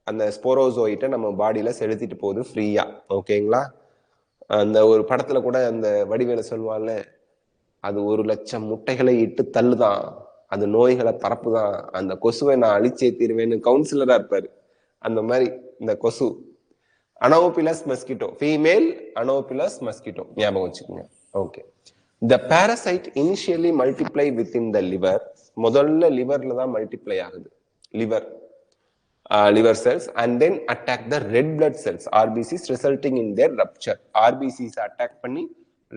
அந்த ஸ்போரோசோயிட்டை நம்ம பாடியில செலுத்திட்டு போகுது ஃப்ரீயா. ஓகேங்களா? அந்த ஒரு படத்துல கூட அந்த வடிவேல சொல்லுவாங்கல்ல, அது 1,00,000 முட்டைகளை இட்டு தள்ளுதான், அது நோய்களை பரப்புதான், அந்த கொசுவை நான் அழிச்சே தீருவேன்னு கவுன்சிலரா இருப்பாரு. அந்த மாதிரி இந்த கொசு Anopheles mosquito, female Anopheles mosquito, ஞாபகம் வச்சுக்கோங்க. Okay, the parasite initially multiply with in the liver. முதல்ல லிவர்ல தான் மல்டிப்ளை ஆகுது, liver cells, and then attack the red blood cells, RBCs, resulting in their rupture. RBCs attack பண்ணி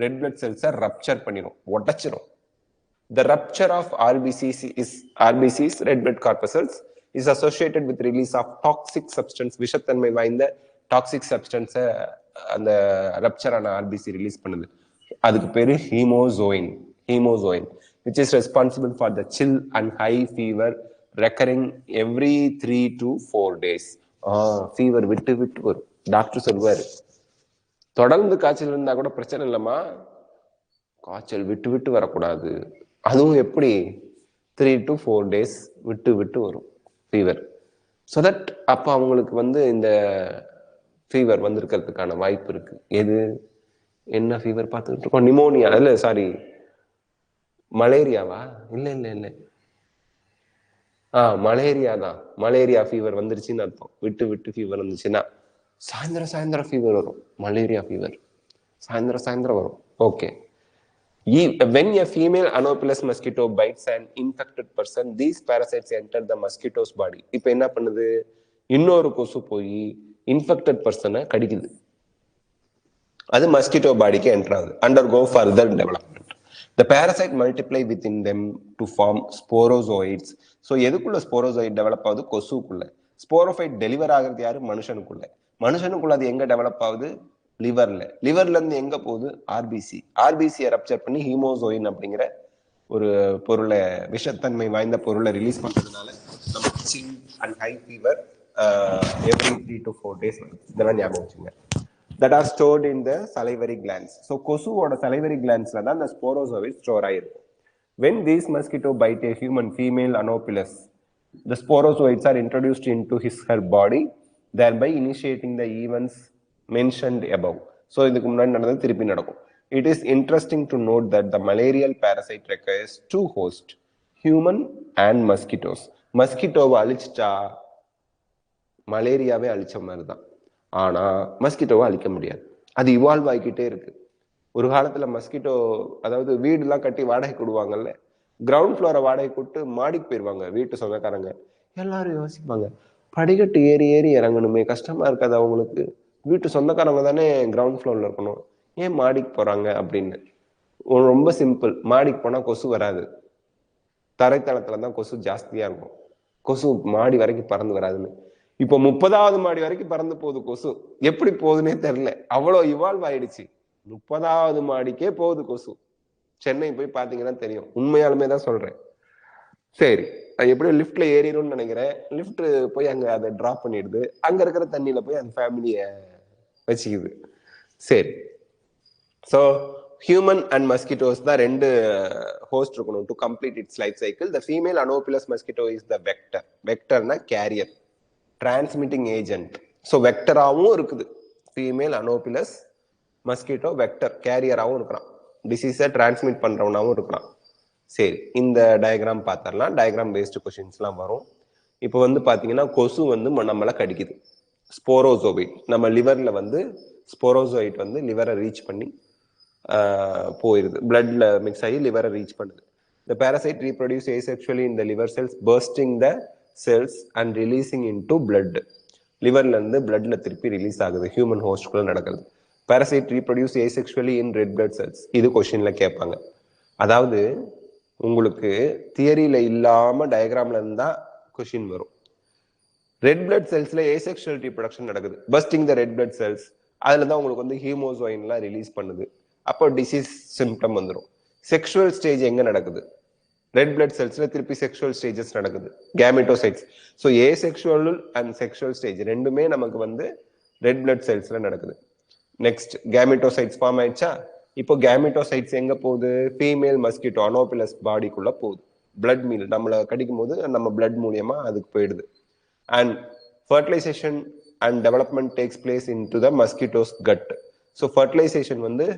red blood cells rupture பண்ணிரும், உடைச்சிரும். The rupture of RBCs, red blood corpuscles, is associated with release of toxic substance. விஷத்தன்மை வாய்ந்த toxic substance அந்த rupture ஆன RBC release பண்ணுது. அதுக்கு பேரு ஹீமோசோயின், which is responsible for the chill and high fever recurring every 3 to 4 days. Fever விட்டு வரும். Doctor சொல்லுவாரு, தொடர்ந்து காய்ச்சல் இருந்தா கூட பிரச்சனை இல்லைம்மா, காய்ச்சல் விட்டு வரக்கூடாது. அதுவும் எப்படி? 3 to 4 days விட்டு வரும் ஃபீவர். ஸோ தட் அப்போ அவங்களுக்கு வந்து இந்த ஃபீவர் வந்திருக்கிறதுக்கான வாய்ப்பு இருக்கு. எது, என்ன ஃபீவர் பார்த்துக்கிட்டு இருக்கோம்? நிமோனியா இல்ல, மலேரியாவா? இல்ல, மலேரியா தான். மலேரியா ஃபீவர் வந்துருச்சுன்னு அர்த்தம். விட்டு ஃபீவர் வந்துச்சுன்னா சாயந்தரம் ஃபீவர் வரும். மலேரியா ஃபீவர் சாயந்தரம் வரும். Okay, when a female Anopheles mosquito bites an infected person, these parasites enter the mosquito's body. இப்போ என்ன பண்ணுது? இன்னொரு கொசு போய் இன்ஃபெக்டட் பர்சனை கடிக்குது, அது மஸ்கிட்டோ பாடிக்கு என்டர் ஆகுது. undergo further development. The parasite multiply within them to form sporozoids. So எதுக்குள்ள ஸ்போரோசோயிட் டெவலப் ஆகுது? கொசுக்குள்ள. ஸ்போரோஃபைட் டெலிவர் ஆகிறது யாரு? மனுஷனுக்குள்ள அது எங்க டெவலப் ஆகுது? லிவர்ல இருந்து எங்க போகுது? ஆர்பிசியை ரப்சர் பண்ணி ஹீமோசோயின் அப்படிங்கிற ஒரு பொருளை, விஷத்தன்மை வாய்ந்த பொருளை ரிலீஸ் பண்றதுனால நமக்கு chill and high fever every 3 to 4 days. இதெல்லாம் ஞாபகம் வச்சுங்க. that are stored in the salivary glands. So கொசுவோட salivary glandsல தான் இந்த ஸ்போரோசோயிட் ஸ்டோர் ஆயிருக்கும். when these mosquito bite a human female Anopheles, the sporozoids are introduced into her body, thereby initiating the events mentioned above. So இதுக்கு முன்னாடி நடந்தது திருப்பி நடக்கும். It is interesting to note that the malarial parasite requires two hosts, human and mosquitoes. மஸ்கிட்டோவை அழிச்சிட்டா மலேரியாவே அழிச்ச மாதிரி தான். ஆனா மஸ்கிட்டோவை அழிக்க முடியாது, அது இவால்வ் ஆகிக்கிட்டே இருக்கு. ஒரு காலத்துல மஸ்கிட்டோ, அதாவது வீடுலாம் கட்டி வாடகை கொடுவாங்கல்ல, கிரவுண்ட் ஃப்ளோரை வாடகை கூட்டு மாடிக்கு போயிடுவாங்க வீட்டு சொந்தக்காரங்க. எல்லாரும் யோசிப்பாங்க, படிக்கட்டு ஏறி ஏறி இறங்கணுமே, கஷ்டமா இருக்காது அவங்களுக்கு, வீட்டு சொந்தக்காரங்க தானே கிரவுண்ட் ஃப்ளோர்ல இருக்கணும், ஏன் மாடிக்கு போறாங்க அப்படின்னு. ரொம்ப சிம்பிள், மாடிக்கு போனா கொசு வராது, தரைத்தளத்துல தான் கொசு ஜாஸ்தியா இருக்கும், கொசு மாடி வரைக்கும் பறந்து வராதுன்னு. இப்போ 30வது மாடி வரைக்கும் பறந்து போகுது கொசு, எப்படி போகுதுன்னே தெரியல, அவ்வளவு இவால்வ் ஆயிடுச்சு. 30வது மாடிக்கே போகுது கொசு. சென்னை போய் பாத்தீங்கன்னா தெரியும், உண்மையாலுமே தான் சொல்றேன். சரி, எப்படியும் லிப்ட்ல ஏறிடும்னு நினைக்கிறேன். லிப்ட் போய் அங்க அதை டிராப் பண்ணிடுது, அங்க இருக்கிற தண்ணியில போய் அந்த ஃபேமிலிய வச்சுக்குது. சரி, ஸோ ஹியூமன் அண்ட் மஸ்கிட்டோஸ் தான் ரெண்டு ஹோஸ்ட் இருக்கணும் to complete its life cycle. The female Anopheles mosquito is the vector. வெக்டர்னா கேரியர், டிரான்ஸ்மிட்டிங் ஏஜென்ட். ஸோ வெக்டராகவும் இருக்குது ஃபீமேல் அனோபிலஸ் மஸ்கிட்டோ, வெக்டர் கேரியராகவும் இருக்கிறான், டிசீஸை டிரான்ஸ்மிட் பண்றவனாகவும் இருக்கிறான். சரி, இந்த டயக்ராம் பார்த்தரலாம், டயக்ராம் பேஸ்டு கொஸ்டின்ஸ்லாம் வரும். இப்போ வந்து பார்த்தீங்கன்னா கொசு வந்து நம்மளை கடிக்குது, ஸ்போரோசோவைட். நம்ம லிவர்ல வந்து ஸ்போரோசோயிட் வந்து லிவரை ரீச் பண்ணி போயிருது, பிளட்ல மிக்ஸ் ஆகி லிவரை ரீச் பண்ணுது. The parasite reproduce asexually in the liver cells, bursting the cells and releasing into blood. லிவர்ல இருந்து பிளட்ல திருப்பி ரிலீஸ் ஆகுது, ஹியூமன் ஹோஸ்ட்குள்ள நடக்குது. parasite reproduce asexually in red blood cells. இது கொஸ்டின்ல கேட்பாங்க. அதாவது உங்களுக்கு தியரியில இல்லாம டயக்ராம்ல இருந்தா கொஸ்டின் வரும். ரெட் பிளட் செல்ஸ்ல ஏசெக்சுவல் ரீப்ரொடக்ஷன் நடக்குது, bursting the red blood cells. அதுல தான் உங்களுக்கு வந்து ஹீமோசோயின்லாம் ரிலீஸ் பண்ணுது, அப்போ டிசீஸ் சிம்டம் வந்துடும். செக்ஷுவல் ஸ்டேஜ் எங்க நடக்குது, ரெட் பிளட் செல்ஸ்ல திருப்பி செக்ஷுவல் ஸ்டேஜஸ் நடக்குது, gametocytes. So asexual and sexual stage ரெண்டுமே நமக்கு வந்து ரெட் பிளட் செல்ஸ்ல நடக்குது. நெக்ஸ்ட் கேமெட்டோசைட்ஸ் ஃபார்ம் ஆயிடுச்சா, இப்போ கேமெட்டோசைட்ஸ் எங்க போகுது, ஃபீமேல் மஸ்கிட்டோ அனோபிலஸ் பாடிக்குள்ள போகுது, பிளட் மீல் நம்மளை கடிக்கும் போது நம்ம பிளட் மூலியமா அதுக்கு போயிடுது. And fertilisation and development takes place in to the mosquitoes cut. So fertilisation வந்து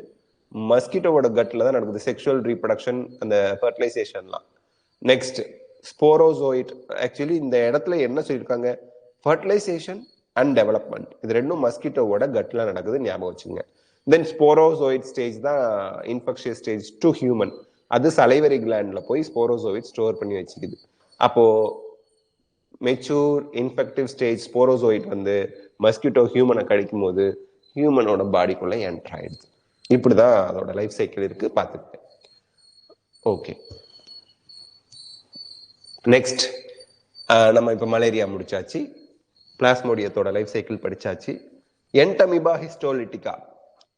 மஸ்கிட்டோவோட கட்ல தான் நடக்குது, செக்ஷுவல் ரீப்ரொடக்ஷன், அந்த ஃபர்டிலைசேஷன்லாம். Next sporozoite. ஆக்சுவலி இந்த இடத்துல என்ன சொல்லியிருக்காங்க, ஃபர்டிலைசேஷன் அண்ட் டெவலப்மெண்ட், இது ரெண்டும் மஸ்கிட்டோவோட கட்ல நடக்குது, ஞாபகம் வச்சுங்க. தென் ஸ்போரோசோயிட் ஸ்டேஜ் தான் இன்ஃபெக்ஷியஸ் ஸ்டேஜ் டு ஹியூமன், அது சலைவரி கிளாண்ட்ல போய் ஸ்போரோசோயிட் ஸ்டோர் பண்ணி வச்சுக்குது. அப்போ மெச்சூர் இன்ஃபெக்டிவ் ஸ்டேஜ் ஸ்போரோசோயிட் வந்து மஸ்கிட்டோ ஹியூமனை கடிக்கும் போது ஹியூமனோட பாடிக்குள்ள என்டர் ஆயிடுது. இப்படிதான் அதோட லைஃப் சைக்கிள் இருக்கு, பார்த்துக்கிட்டேன். ஓகே, நெக்ஸ்ட் நம்ம இப்போ மலேரியா முடிச்சாச்சு, பிளாஸ்மோடியத்தோட லைஃப் சைக்கிள் படிச்சாச்சு. Entamoeba histolytica,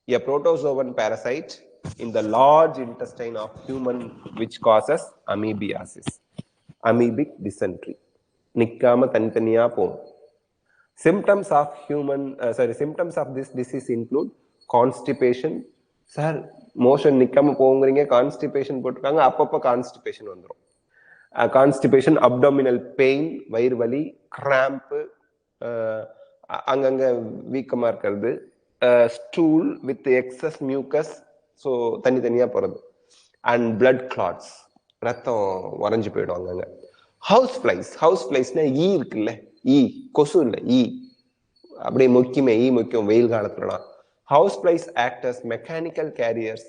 a protozoan parasite in the large intestine of human which causes amoebiasis, amoebic dysentery. நிக்காம தனித்தனியா போகும். symptoms of symptoms of this disease include constipation. Sir motion நிக்காம போங்கிறீங்க, constipation போட்டிருக்காங்க, அப்பப்போ கான்ஸ்டிபேஷன் வந்துடும். கான்ஸ்டிபேஷன், அப்டாமினல் பெயின், வயிறு வலி, கிராம்பு, அங்கங்க வீக்கமா இருக்கிறது, stool with excess mucus, so தனித்தனியா போறது, அண்ட் பிளட் கிளாட்ஸ், ரத்தம் உறைஞ்சு போயிடும் அங்கங்க. ஹவுஸ் ஃபிளைஸ், ஹவுஸ் ஃபிளைஸ்னா ஈ இருக்குல்ல, ஈ கொசு இல்லை, ஈ அப்படியே முக்கியமே, ஈ முக்கியம் வெயில் காலத்துலலாம். House flies act as mechanical carriers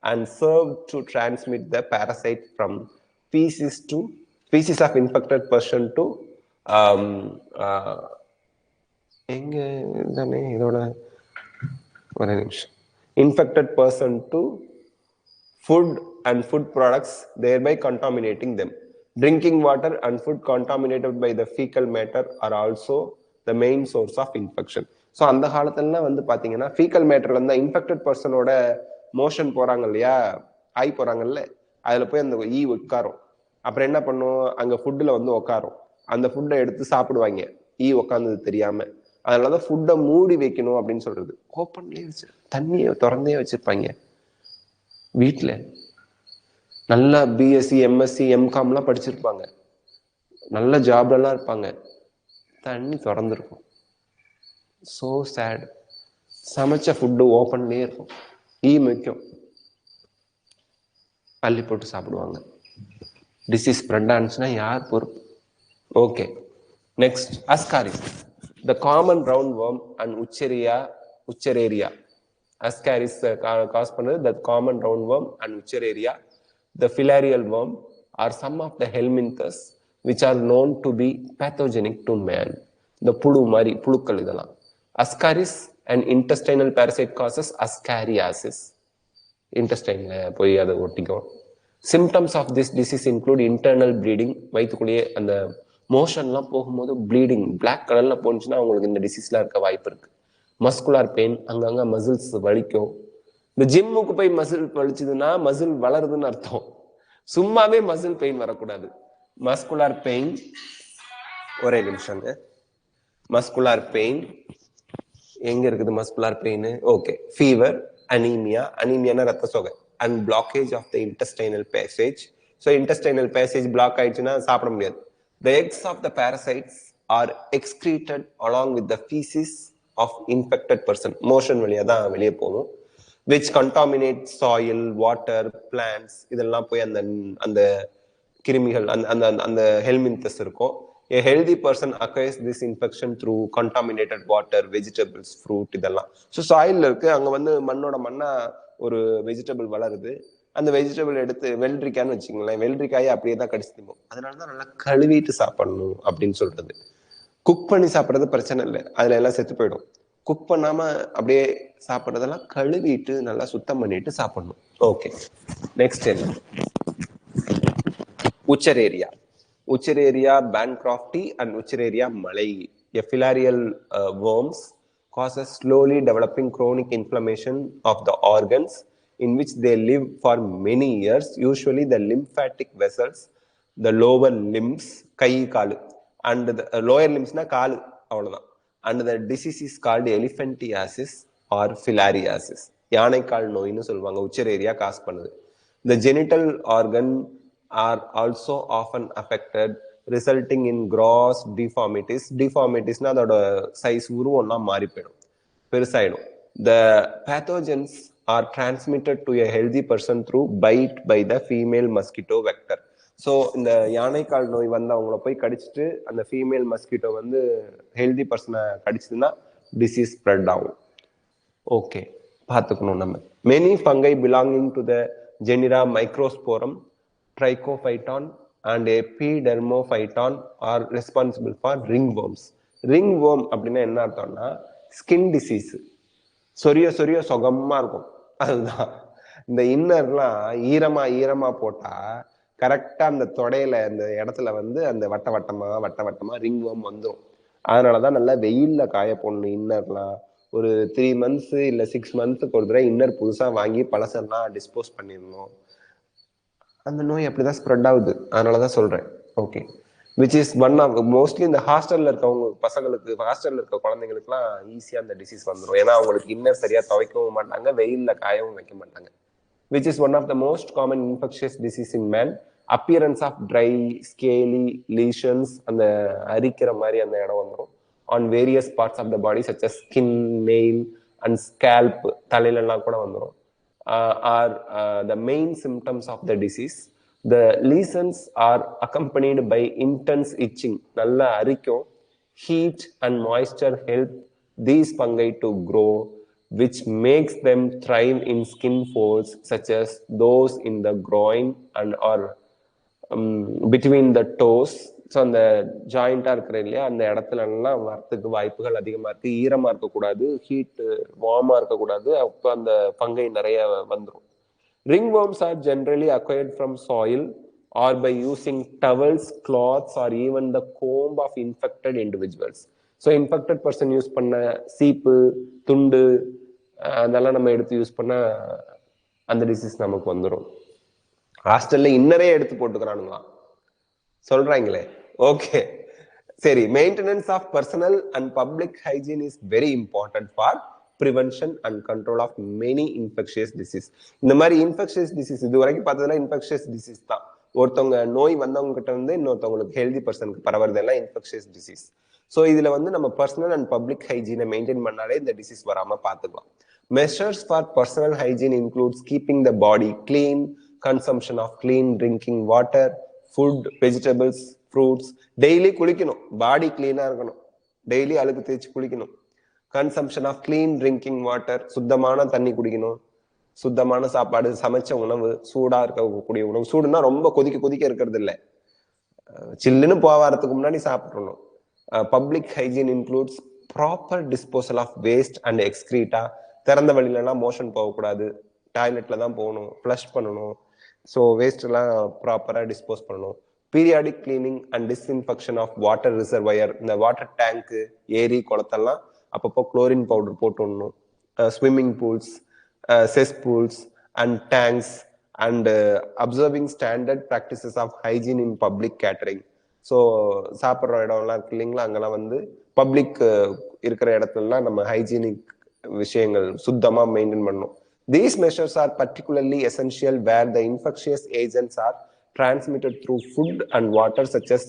and serve to transmit the parasite from feces of infected person to எங்க தானே இதோட ஒரு நிமிஷம், infected person to food and food products, thereby contaminating them. Drinking water and food contaminated by the fecal matter are also the main source of infection. So அந்த காலத்துலலாம் வந்து பார்த்தீங்கன்னா faecal மேட்டர்ல இருந்தால் இன்ஃபெக்டட் பர்சனோட மோஷன் போகிறாங்க இல்லையா, ஆய் போகிறாங்கல்ல, அதில் போய் அந்த ஈ உட்காரும். அப்புறம் என்ன பண்ணும், அங்கே ஃபுட்டில் வந்து உட்காரும், அந்த ஃபுட்டை எடுத்து சாப்பிடுவாங்க, ஈ உட்காந்தது தெரியாம. அதனால தான் ஃபுட்டை மூடி வைக்கணும் அப்படின்னு சொல்றது. ஓப்பன்லேயே வச்சு தண்ணியை திறந்தே வச்சிருப்பாங்க வீட்டில். நல்லா பிஎஸ்சி எம்எஸ்சி எம்காம்லாம் படிச்சிருப்பாங்க, நல்ல ஜாப்லலாம் இருப்பாங்க, தண்ணி திறந்துருக்கும். So sad. சமைச்ச ஃபுட்டு ஓப்பன்லேயே இருக்கும், ஈ முக்கியம், அள்ளி போட்டு சாப்பிடுவாங்க. டிசீஸ் ஸ்ப்ரெட் ஆனிச்சுன்னா யார் பொறுப்பு? Okay, next Ascaris, the common round worm and Wuchereria. Ascaris cause பண்ணது the common round worm and Wuchereria. The filarial worm are some of the helminthes which are known to be pathogenic to man. The pulu mari pulukal idala. Ascaris, an intestinal parasite, causes ascariasis. Intestine போய் அதை ஒட்டிக்கும். Symptoms of this disease include internal bleeding. வயிற்றுக்குள்ளேயே அந்த மோஷன்லாம் போகும்போது bleeding black கலர்ல போனுச்சுன்னா அவங்களுக்கு இந்த டிசீஸ்லாம் இருக்க வாய்ப்பு இருக்கு. மஸ்குலார் பெயின், அங்கங்க மசில்ஸ் வலிக்கும். இந்த ஜிம்முக்கு போய் மசில் வலிச்சதுன்னா மசில் வளருதுன்னு அர்த்தம். சும்மாவே மசில் பெயின் வரக்கூடாது. மஸ்குலார் பெயின், ஒரே நிமிஷம். மஸ்குலார் பெயின் எங்க இருக்குது? Muscular pain, okay. Fever, anaemia, அனீமியானா ரத்த சோகை, and blockage of the intestinal passage. So intestinal passage block ஆயிடுச்சுன்னா சாப்பிட முடியாது. The eggs of the parasites are excreted along with the feces of infected person. Motion வழியா தான் வெளியே போகும். Which contaminate soil, water, plants. இதெல்லாம் போய் அந்த அந்த கிருமிகள் அந்த அந்த ஹெல்மின்தஸ் இருக்கும். A healthy person acquires this infection through contaminated water, vegetables, fruit இதெல்லாம். ஸோ சாயில்ல இருக்கு, அங்க வந்து மண்ணோட மண்ணா ஒரு வெஜிடபிள் வளருது. அந்த வெஜிடபிள் எடுத்து வெள்ளரிக்கான்னு வச்சுங்களேன், வெள்ளரிக்காயை அப்படியே தான் கடிச்சு திம்போம். அதனாலதான் நல்லா கழுவிட்டு சாப்பிடணும் அப்படின்னு சொல்றது. குக் பண்ணி சாப்பிட்றது பிரச்சனை இல்லை, அதுல எல்லாம் செத்து போயிடும். குக் பண்ணாம அப்படியே சாப்பிட்றதெல்லாம் கழுவிட்டு நல்லா சுத்தம் பண்ணிட்டு சாப்பிடணும். ஓகே, நெக்ஸ்ட் என்ன? உச்சரேரியா. உச்சரேரியா பேன்கிராஃப்டி அண்ட் உச்சரேரியா மலை. A filarial worms causes slowly developing chronic inflammation of the organs in which they live for many years. Usually the lymphatic vessels, the lower limbs, kai kaalu, and the lower limbs na kaalu avladhaan. And the disease is called elephantiasis or filariasis. யானைக்கால் நோய்னு சொல்லுவாங்க. உச்சரேரியா cos பண்ணுது. The genital organ are also often affected, resulting in gross deformities. Deformities na அதோட size உருவம்லாம் மாறி போயிடும், பெருசாயிடும். The pathogens are transmitted to a healthy person through bite by the female mosquito vector. So இந்த யானைக்கால் நோய் வந்து அவங்கள போய் கடிச்சிட்டு அந்த ஃபீமேல் மஸ்கிட்டோ வந்து ஹெல்தி பர்சனை கடிச்சதுன்னா டிசீஸ் ஸ்ப்ரெட் ஆகும். ஓகே, பார்த்துக்கணும் நம்ம. Many fungi belonging to the genera Microsporum, Trichophyton and Epidermophyton are responsible for ring worms. Ring worm அப்படின்னா என்ன அர்த்தம்னா ஸ்கின் டிசீஸ். சொரிய சொரிய சொகமா இருக்கும், அதுதான். இந்த இன்னர்லாம் ஈரமா ஈரமா போட்டா கரெக்டா அந்த தொடையில அந்த இடத்துல வந்து அந்த வட்ட வட்டமா ரிங் worm வந்துடும். அதனாலதான் நல்லா வெயில்ல காய போடணும் இன்னர்லாம். ஒரு 3 months இல்ல 6 months ஒரு தடவை இன்னர் புதுசா வாங்கி பழசெல்லாம் டிஸ்போஸ் பண்ணிடணும். அந்த நோய் அப்படிதான் ஸ்ப்ரெட் ஆகுது, அதனாலதான் சொல்றேன். Okay, which is one of mostly இந்த ஹாஸ்டல்ல இருக்கவங்க பசங்களுக்கு, ஹாஸ்டல்ல இருக்க குழந்தைங்களுக்குலாம் ஈஸியா அந்த டிசீஸ் வந்துடும். ஏன்னா அவங்களுக்கு இன்னர் சரியா துவைக்கவும் மாட்டாங்க, வெயில்ல காயவும் வைக்க மாட்டாங்க. Which is one of the most common infectious disease in man. Appearance of dry scaly lesions, அந்த அரிக்கிற மாதிரி அந்த இடம் வந்துடும். On various parts of the body such as skin, nail and scalp, தலையிலலாம் கூட வந்துடும். are the main symptoms of the disease. The lesions are accompanied by intense itching, nalla arikum. Heat and moisture help these fungi to grow, which makes them thrive in skin folds such as those in the groin and or between the toes. So அந்த ஜாயிண்டா இருக்கிற இல்லையா, அந்த இடத்துல எல்லாம் வரத்துக்கு வாய்ப்புகள் அதிகமா இருக்கு. ஈரமா இருக்கக்கூடாது, ஹீட் வார்மா இருக்கக்கூடாது, அப்போ அந்த ஃபங்கை நிறைய வந்துடும். Ring worms are generally acquired from soil or by using towels, cloths or even the comb of infected individuals. So infected person use பண்ண சீப்பு, துண்டு அதெல்லாம் நம்ம எடுத்து யூஸ் பண்ண அந்த டிசீஸ் நமக்கு வந்துடும். ஹாஸ்டல்ல இன்னரே எடுத்து போட்டுக்கிறானுங்களா சொல்றாங்களே. ஓகே, சரி. Maintenance of personal and public hygiene is very important for prevention and control of many infectious disease. இந்த மாதிரி இன்ஃபெக்ஷியஸ் டிசீஸ் இது வரைக்கும் பார்த்ததுல இன்ஃபெக்ஷியஸ் டிசீஸ் தான். ஒருத்தவங்க நோய் வந்தவங்க கிட்ட வந்து இன்னொருத்தவங்களுக்கு ஹெல்தி பர்சனுக்கு பரவுறதெல்லாம் இன்ஃபெக்ஷியஸ் டிசீஸ். ஸோ இதுல வந்து நம்ம பர்சனல் அண்ட் பப்ளிக் ஹைஜீனை மெயின்டைன் பண்ணாலே இந்த டிசீஸ் வராம பார்த்துக்கலாம். Measures for personal hygiene includes keeping the body clean, consumption of clean drinking water, food, vegetables, fruits. Daily குளிக்கணும், பாடி கிளீனா இருக்கணும், டெய்லி அழுக்கு தேய்ச்சி குளிக்கணும். Consumption of clean drinking water, சுத்தமான தண்ணி குடிக்கணும். சுத்தமான சாப்பாடு, சமைச்ச உணவு, சூடா இருக்கக்கூடிய உணவு. சூடுனா ரொம்ப கொதிக்க இருக்கிறது இல்ல, சில்லுன்னு போவாரத்துக்கு முன்னாடி சாப்பிடணும். Public hygiene includes proper disposal of waste and excreta. திறந்த வழியிலலாம் மோஷன் போகக்கூடாது, டாய்லெட்ல தான் போகணும், ஃப்ளஷ் பண்ணணும். ஸோ வேஸ்ட் எல்லாம் ப்ராப்பரா டிஸ்போஸ் பண்ணணும். Periodic cleaning and disinfection of water reservoir. இந்த வாட்டர் டேங்கு, ஏரி, குளத்தெல்லாம் அப்பப்போ குளோரின் பவுடர் போட்டு விடணும். Swimming pools, cesspools and tanks, and observing standard practices of hygiene in public catering. So சாப்பிட்ற இடம்லாம் இருக்கு இல்லைங்களா, அங்கெல்லாம் வந்து பப்ளிக் இருக்கிற இடத்துலலாம் நம்ம ஹைஜீனிக் விஷயங்கள் சுத்தமா மெயின்டைன் பண்ணணும். These measures are particularly essential where the infectious agents are transmitted through food and water such as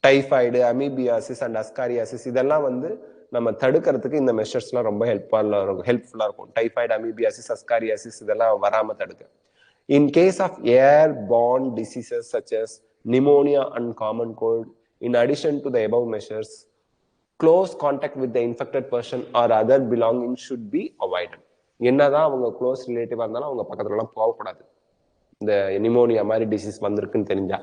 typhoid, amoebiasis and ascariasis. இதெல்லாம் வந்து நம்ம தடுக்கிறதுக்கு இந்த மெஷர்ஸ்லாம் ரொம்ப ஹெல்ப்ஃபுல்லா இருக்கும். டைஃபாய்டு, அமீபியாசிஸ், அஸ்காரியாசிஸ் இதெல்லாம் வராம தடுக்க. In case of airborne diseases such as pneumonia and common cold, in addition to the above measures, close contact with the infected person or other belongings should be avoided. என்னதான் அவங்க close ரிலேட்டிவா இருந்தாலும் அவங்க பக்கத்துல எல்லாம் போகக்கூடாது, இந்த நிமோனியா மாதிரி disease வந்திருக்குன்னு தெரிஞ்சா.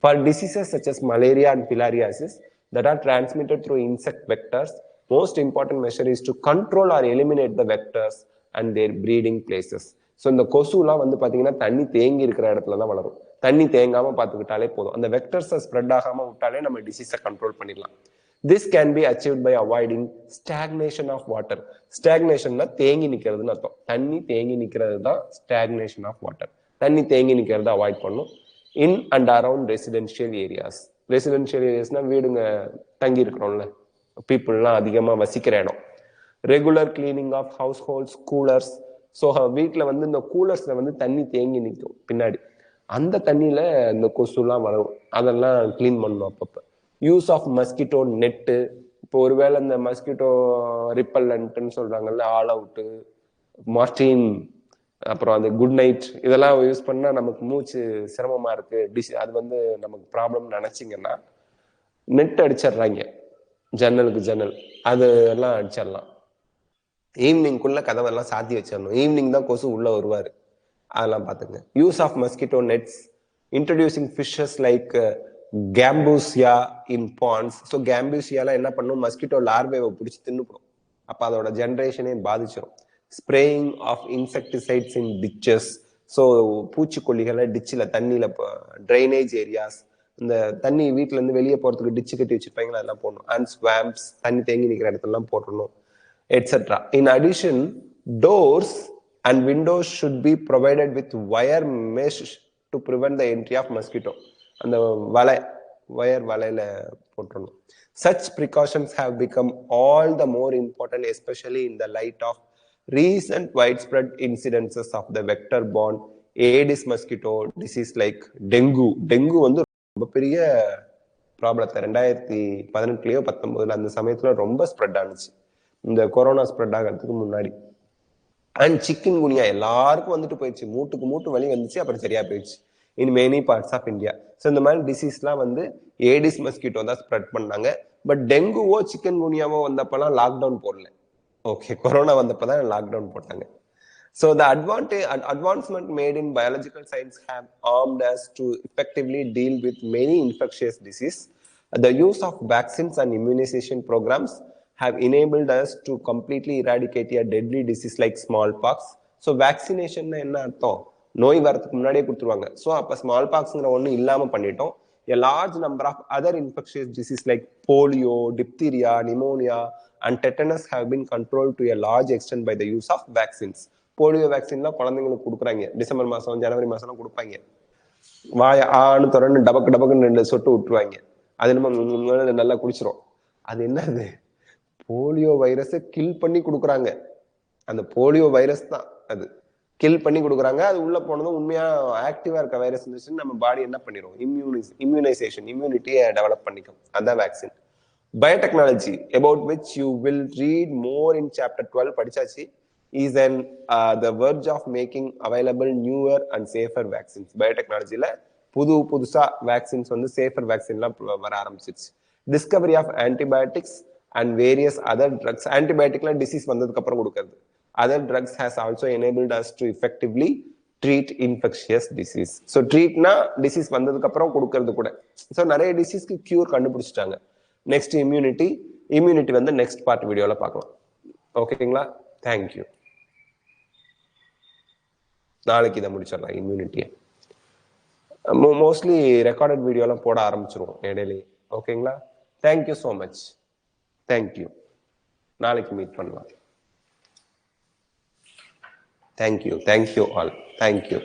For diseases such as malaria and filariasis that are transmitted through insect vectors, most important measure is to control or eliminate the vectors and their breeding places. So இந்த கொசுலாம் வந்து பாத்தீங்கன்னா தண்ணி தேங்கி இருக்கிற இடத்துல தான் வளரும். தண்ணி தேங்காம பார்த்துக்கிட்டாலே போதும், அந்த வெக்டர்ஸை ஸ்ப்ரெட் ஆகாம விட்டாலே நம்ம டிசீஸை கண்ட்ரோல் பண்ணிடலாம். This can be achieved by avoiding stagnation of water. Stagnation தேங்கி நிக்கிறதுன்னு அர்த்தம். தண்ணி தேங்கி நிக்கிறது தான் stagnation of water. தண்ணி தேங்கி நிக்கிறத அவாய்ட் பண்ணும். In and around residential areas. Residential ஏரியாஸ்னா வீடுங்க தங்கி இருக்கிறோம்ல, பீப்புள்லாம் அதிகமா வசிக்கிற இடம். Regular cleaning of households, coolers. So வீட்டில் வந்து இந்த கூலர்ஸ்ல வந்து தண்ணி தேங்கி நிற்கும் பின்னாடி, அந்த தண்ணியில இந்த கொசுலாம் வரும், அதெல்லாம் கிளீன் பண்ணணும் அப்பப்போ. Use of mosquito net. இப்போ ஒருவேளை இந்த மஸ்கிட்டோ ரிப்பல்லன்ட்னு சொல்றாங்கல்ல, ஆல் அவுட்டு, மார்டின், அப்புறம் அந்த குட் நைட், இதெல்லாம் யூஸ் பண்ணா நமக்கு மூச்சு சிரமமா இருக்கு, அது வந்து நமக்கு ப்ராப்ளம் நினைச்சிங்கன்னா நெட் அடிச்சிடுறாங்க, ஜன்னலுக்கு ஜன்னல் அது எல்லாம் அடிச்சிடலாம். ஈவினிங்குள்ள கதவெல்லாம் சாத்தி வச்சிடணும், ஈவினிங் தான் கொசு உள்ள வருவாரு, அதெல்லாம் பாத்துங்க. Use of mosquito nets. Introducing fishes like Gambusia in ponds. So கேம்பூசியாலாம் என்ன பண்ணும், மஸ்கிட்டோ லார்வேவை பிடிச்சி தின்னுப்படும், அப்போ அதோட ஜென்ரேஷனே பாதிச்சிடும். Spraying of insecticides in ditches. So பூச்சிக்கொல்லிகளை டிச்சில், தண்ணியில், ட்ரைனேஜ் ஏரியாஸ், இந்த தண்ணி வீட்டுல இருந்து வெளியே போறதுக்கு டிச்சு கட்டி வச்சிருப்பாங்களா, அதெல்லாம் போடணும். அண்ட் ஸ்வாம்ப்ஸ், தண்ணி தேங்கி நிற்கிற இடத்துலாம் போடணும், etcetera. In addition, doors and windows should be provided with wire mesh to prevent the entry of mosquito. அந்த வயர் வலையில போட்டுடணும். Such precautions have become all the more important, especially in the light of recent widespread incidences of the vector-borne Aedes mosquito disease like dengue. Dengue வந்து ரொம்ப பெரிய ப்ராப்ளத்தை 2018 19 அந்த சமயத்துல ரொம்ப ஸ்ப்ரெட் ஆனிச்சு, இந்த கொரோனா ஸ்ப்ரெட் ஆகிறதுக்கு முன்னாடி. அண்ட் சிக்கன் குனியா எல்லாருக்கும் வந்துட்டு போயிடுச்சு, மூட்டுக்கு மூட்டு வலி வந்துச்சு, அப்புறம் சரியா போயிடுச்சு in many parts of India. So இந்த மாதிரி டிசீஸ்லாம் வந்து ஏடிஸ் மஸ்கிட்டோ தான் ஸ்ப்ரெட் பண்ணாங்க. பட் டெங்குவோ சிக்கன் குனியாவோ வந்தப்பெல்லாம் லாக்டவுன் போடல, ஓகே, கொரோனா வந்தப்பதான் லாக்டவுன் போட்டாங்க. So the advancement made in biological science have armed us to effectively deal with many infectious diseases. The use of vaccines and immunization programs have enabled us to completely eradicate a deadly disease like smallpox. So vaccination என்ன அர்த்தம், நோய் வரதுக்கு முன்னாடியே கொடுத்துருவாங்க. So அப்போ small பாக்ஸ்ங்கிற ஒன்று இல்லாமல் பண்ணிட்டோம். A large number of other infectious diseases like polio, diphtheria, pneumonia and tetanus have been controlled to a large extent by the use of vaccines. Polio வேக்சின்லாம் குழந்தைங்களுக்கு கொடுக்குறாங்க, டிசம்பர் மாசம் ஜனவரி மாசம்லாம் கொடுப்பாங்க. வாய ஆணு தொடர்ந்து டபக்குன்னு 2 சொட்டு விட்டுருவாங்க, அது நம்ம நல்லா குடிச்சிரும். அது என்னது, போலியோ வைரஸை கில் பண்ணி கொடுக்குறாங்க, அந்த போலியோ வைரஸ் தான் அது, கில் பண்ணி கொடுக்குறாங்க. அது உள்ள போனதும் உண்மையா ஆக்டிவா இருக்க வைரஸ் இருந்துச்சுன்னு நம்ம பாடி என்ன பண்ணிடும், இம்யூனைசேஷன், இம்யூனிட்டியை டெவலப் பண்ணிக்கும், அதான் vaccine. Biotechnology, about which you will read more in chapter 12, படிச்சாச்சு, is the verge of making available newer and safer vaccines. பயோடெக்னாலஜில புதுசா வேக்சின்ஸ் வந்து சேஃபர் வேக்சின்லாம் வர ஆரம்பிச்சிருச்சு. Discovery of antibiotics and various other drugs. ஆன்டிபயோட்டிக்லாம் டிசீஸ் வந்ததுக்கு அப்புறம் கொடுக்கறது, Other drugs has also enabled us to effectively treat infectious disease. So treat na disease வந்ததுக்கு அப்புறம் கொடுக்கிறது கூட. So நிறைய டிசீஸ்க்கு கியூர் கண்டுபிடிச்சிட்டாங்க. நெக்ஸ்ட் இம்யூனிட்டி வந்து நெக்ஸ்ட் பார்ட் வீடியோல பார்க்கலாம். ஓகேங்களா? தேங்க்யூ. நாளைக்கு இதை முடிச்சிடலாம் இம்யூனிட்டியை. மோஸ்ட்லி ரெக்கார்டட் வீடியோலாம் போட ஆரம்பிச்சிருவோம் இடையிலேயே. ஓகேங்களா? Thank you so much. தேங்க்யூ. நாளைக்கு மீட் பண்ணலாம். Thank you all. Thank you.